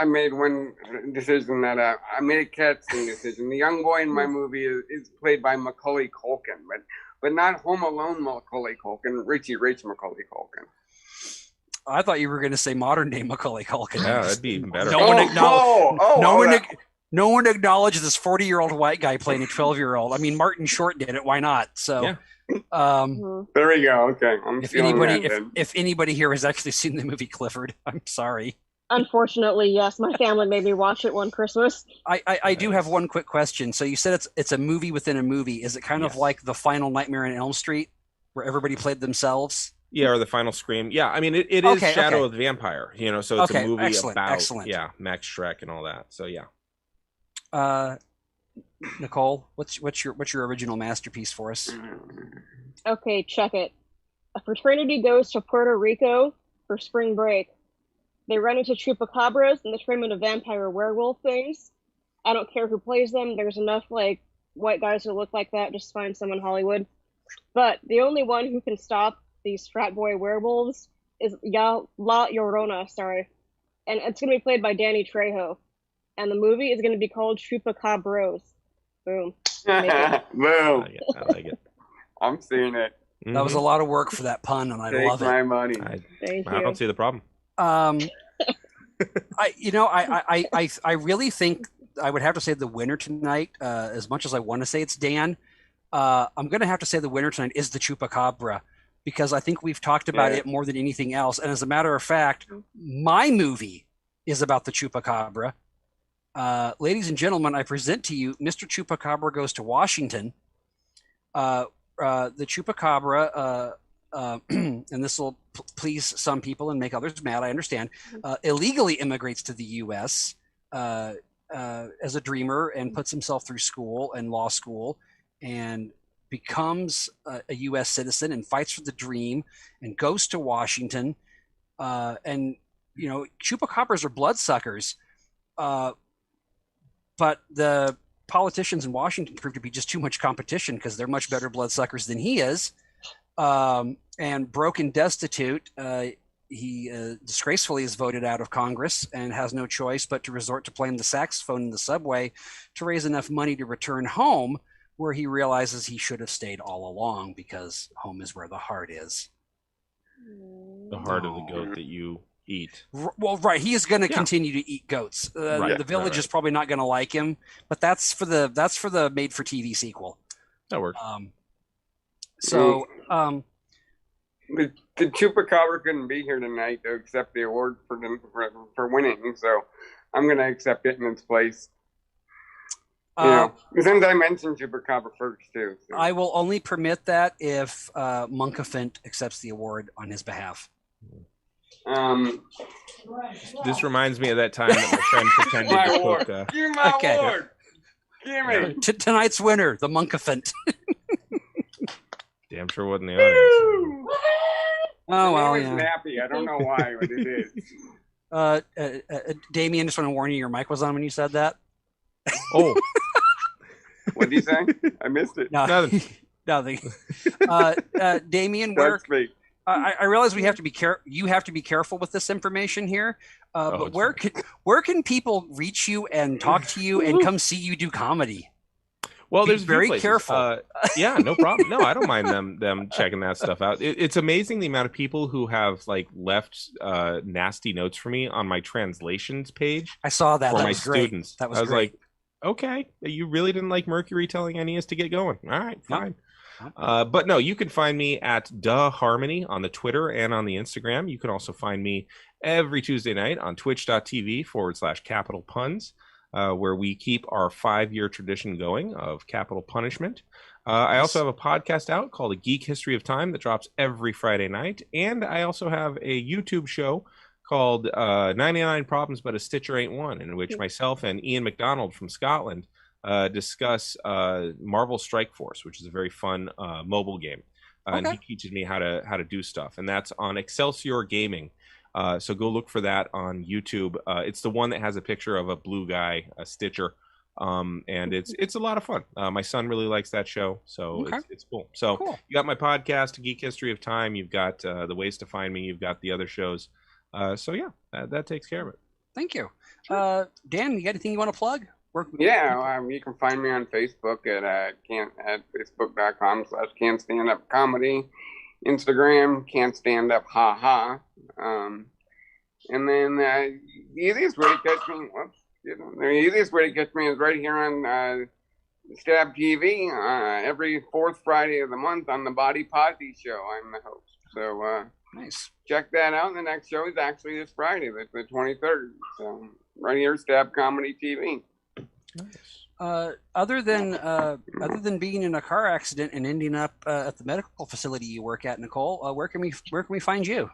made one decision that I made a casting decision. The young boy in my movie is played by Macaulay Culkin, but not Home Alone Macaulay Culkin, Richie Rich Macaulay Culkin. I thought you were going to say modern day Macaulay Culkin. Yeah, that'd be even better. No one acknowledged this 40-year-old white guy playing a 12-year-old. I mean, Martin Short did it. Why not? So, yeah. There we go. Okay. If anybody here has actually seen the movie Clifford, I'm sorry. Unfortunately, yes. My family made me watch it one Christmas. I do have one quick question. So you said it's a movie within a movie. Is it kind of like the final Nightmare on Elm Street, where everybody played themselves? Yeah, or the final Scream. Yeah, I mean, it is Shadow of the Vampire, so it's a movie about Max Schreck and all that. So yeah. Nicole, what's your original masterpiece for us? Okay, check it. A fraternity goes to Puerto Rico for spring break. They run into chupacabras and they turn them into vampire werewolf things. I don't care who plays them. There's enough like white guys who look like that. Just find someone in Hollywood. But the only one who can stop these frat boy werewolves is La Llorona, and it's going to be played by Danny Trejo. And the movie is going to be called Chupacabros. Boom. Boom. I like it. I'm seeing it. That was a lot of work for that pun, and I love it. Take my money. Thank you. I don't see the problem. I really think I would have to say the winner tonight. As much as I want to say it's Dan, I'm going to have to say the winner tonight is the Chupacabra, because I think we've talked about it more than anything else. And as a matter of fact, my movie is about the Chupacabra. Ladies and gentlemen, I present to you Mr. Chupacabra Goes to Washington. The Chupacabra, and this will please some people and make others mad, I understand, illegally immigrates to the U.S. As a dreamer and puts himself through school and law school and becomes a U.S. citizen and fights for the dream and goes to Washington. And, chupacabras are bloodsuckers. But the politicians in Washington prove to be just too much competition because they're much better bloodsuckers than he is. And broke and destitute, he disgracefully is voted out of Congress and has no choice but to resort to playing the saxophone in the subway to raise enough money to return home, where he realizes he should have stayed all along because home is where the heart is. The heart of the goat that you eat. Well, right. He is going to continue to eat goats. The village is probably not going to like him, but that's for the made-for-TV sequel. That works. The Chupacabra couldn't be here tonight to accept the award for winning, so I'm going to accept it in its place. Since I mentioned Chupacabra first, too. So. I will only permit that if Munkafint accepts the award on his behalf. This reminds me of that time that my friend pretended to cook. Give my award. Give me. Tonight's winner, the Munkafint. Damn sure wasn't the audience. Oh well, yeah. Nappy. I don't know why, but it is. Damien, just want to warn you, your mic was on when you said that. Oh. What did you say? I missed it. No, Nothing. nothing. Damien, where That's me. I realize we have to be you have to be careful with this information here. But where can people reach you and talk to you and come see you do comedy? Well, Be there's very careful. Yeah, no problem. No, I don't mind them checking that stuff out. It's amazing the amount of people who have like left nasty notes for me on my translations page. I saw that. For That my was great. students. That was I was great. like, okay, you really didn't like Mercury telling Aeneas to get going. All right, fine. Nope. But no, you can find me at Harmony on the Twitter and on the Instagram. You can also find me every Tuesday night on twitch.tv/capital puns. Where we keep our 5-year tradition going of capital punishment. I also have a podcast out called A Geek History of Time that drops every Friday night. And I also have a YouTube show called 99 Problems But a Stitcher Ain't One, in which myself and Ian McDonald from Scotland discuss Marvel Strike Force, which is a very fun mobile game. And he teaches me how to do stuff. And that's on Excelsior Gaming. So go look for that on YouTube. It's the one that has a picture of a blue guy, a Stitcher, and it's a lot of fun. My son really likes that show, so it's cool. So you got my podcast, Geek History of Time. You've got the ways to find me. You've got the other shows. So yeah, that takes care of it. Thank you. Dan, you got anything you want to plug? Yeah, you can find me on Facebook at facebook.com/can'tstandupcomedy. Instagram, Can't Stand Up Haha. And then the easiest way to catch me, is right here on Stab TV every fourth Friday of the month on the Body Posy Show. I'm the host. So nice. Check that out. The next show is actually this Friday, the 23rd. So right here, Stab Comedy TV. Nice. Other than being in a car accident and ending up at the medical facility you work at, Nicole, where can we find you?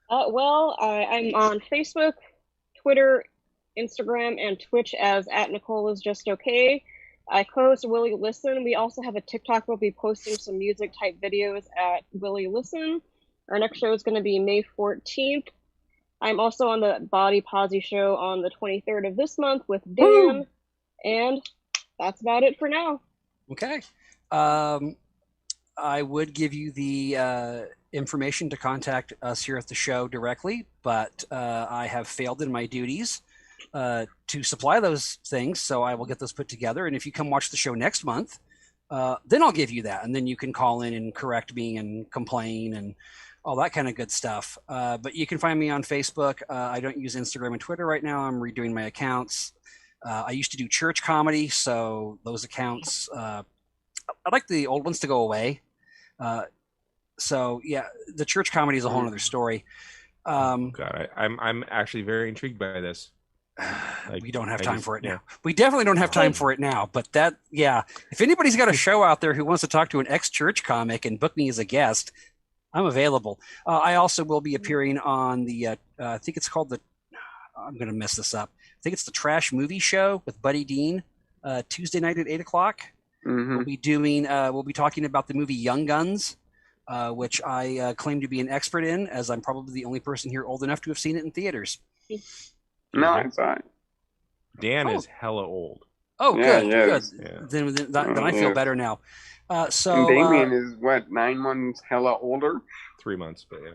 Well, I'm on Facebook, Twitter, Instagram, and Twitch as @NicoleIsJustOkay. I co-host Willie Listen. We also have a TikTok. We'll be posting some music type videos at Willie Listen. Our next show is going to be May 14th. I'm also on the Body Posy Show on the 23rd of this month with Dan. Woo! And that's about it for now. Okay. I would give you the information to contact us here at the show directly, but I have failed in my duties to supply those things, so I will get those put together. And if you come watch the show next month, then I'll give you that, and then you can call in and correct me and complain and all that kind of good stuff. But you can find me on Facebook. I don't use Instagram and Twitter right now. I'm redoing my accounts. I used to do church comedy, so those accounts, I'd like the old ones to go away. So yeah, the church comedy is a whole other story. God, I'm actually very intrigued by this. We don't have time for it now. We definitely don't have time for it now. But if anybody's got a show out there who wants to talk to an ex-church comic and book me as a guest, I'm available. I also will be appearing on the, I think it's called I'm going to mess this up. I think it's the Trash Movie Show with Buddy Dean, Tuesday night at 8:00. Mm-hmm. We'll be talking about the movie Young Guns, which I claim to be an expert in, as I'm probably the only person here old enough to have seen it in theaters. No, I'm fine. Dan is hella old. Oh, yeah, good. Yeah. Then I feel better now. So and Damien is what, 9 months hella older? 3 months, but yeah.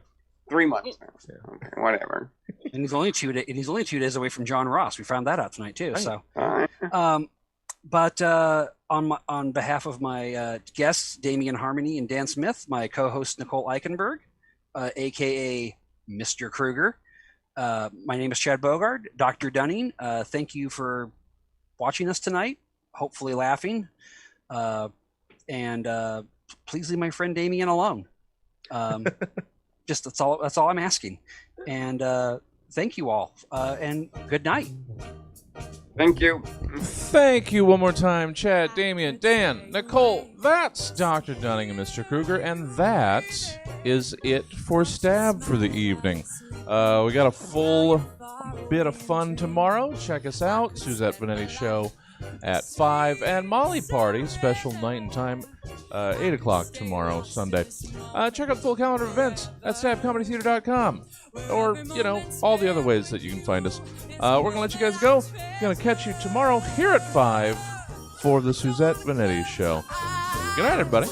3 months now. Yeah. Okay, whatever. And he's only 2 days. And he's only 2 days away from John Ross. We found that out tonight too. So, but on behalf of my guests, Damien Harmony and Dan Smith, my co-host Nicole Eichenberg, aka Mr. Kruger. My name is Chad Bogard. Dr. Dunning, thank you for watching us tonight. Hopefully laughing. And please leave my friend Damien alone. Just that's all I'm asking. And thank you all. And good night. Thank you. Thank you one more time, Chad, Damien, Dan, Nicole. That's Dr. Dunning and Mr. Kruger, and that is it for Stab for the evening. We got a full bit of fun tomorrow. Check us out. Suzette Benetti Show at 5, and Molly Party, special night and time 8 o'clock tomorrow, Sunday. Check out the full calendar of events at stabcomedytheater.com. Or, all the other ways that you can find us. We're going to let you guys go. Going to catch you tomorrow here at 5 for the Suzette Vanetti Show. Good night, everybody.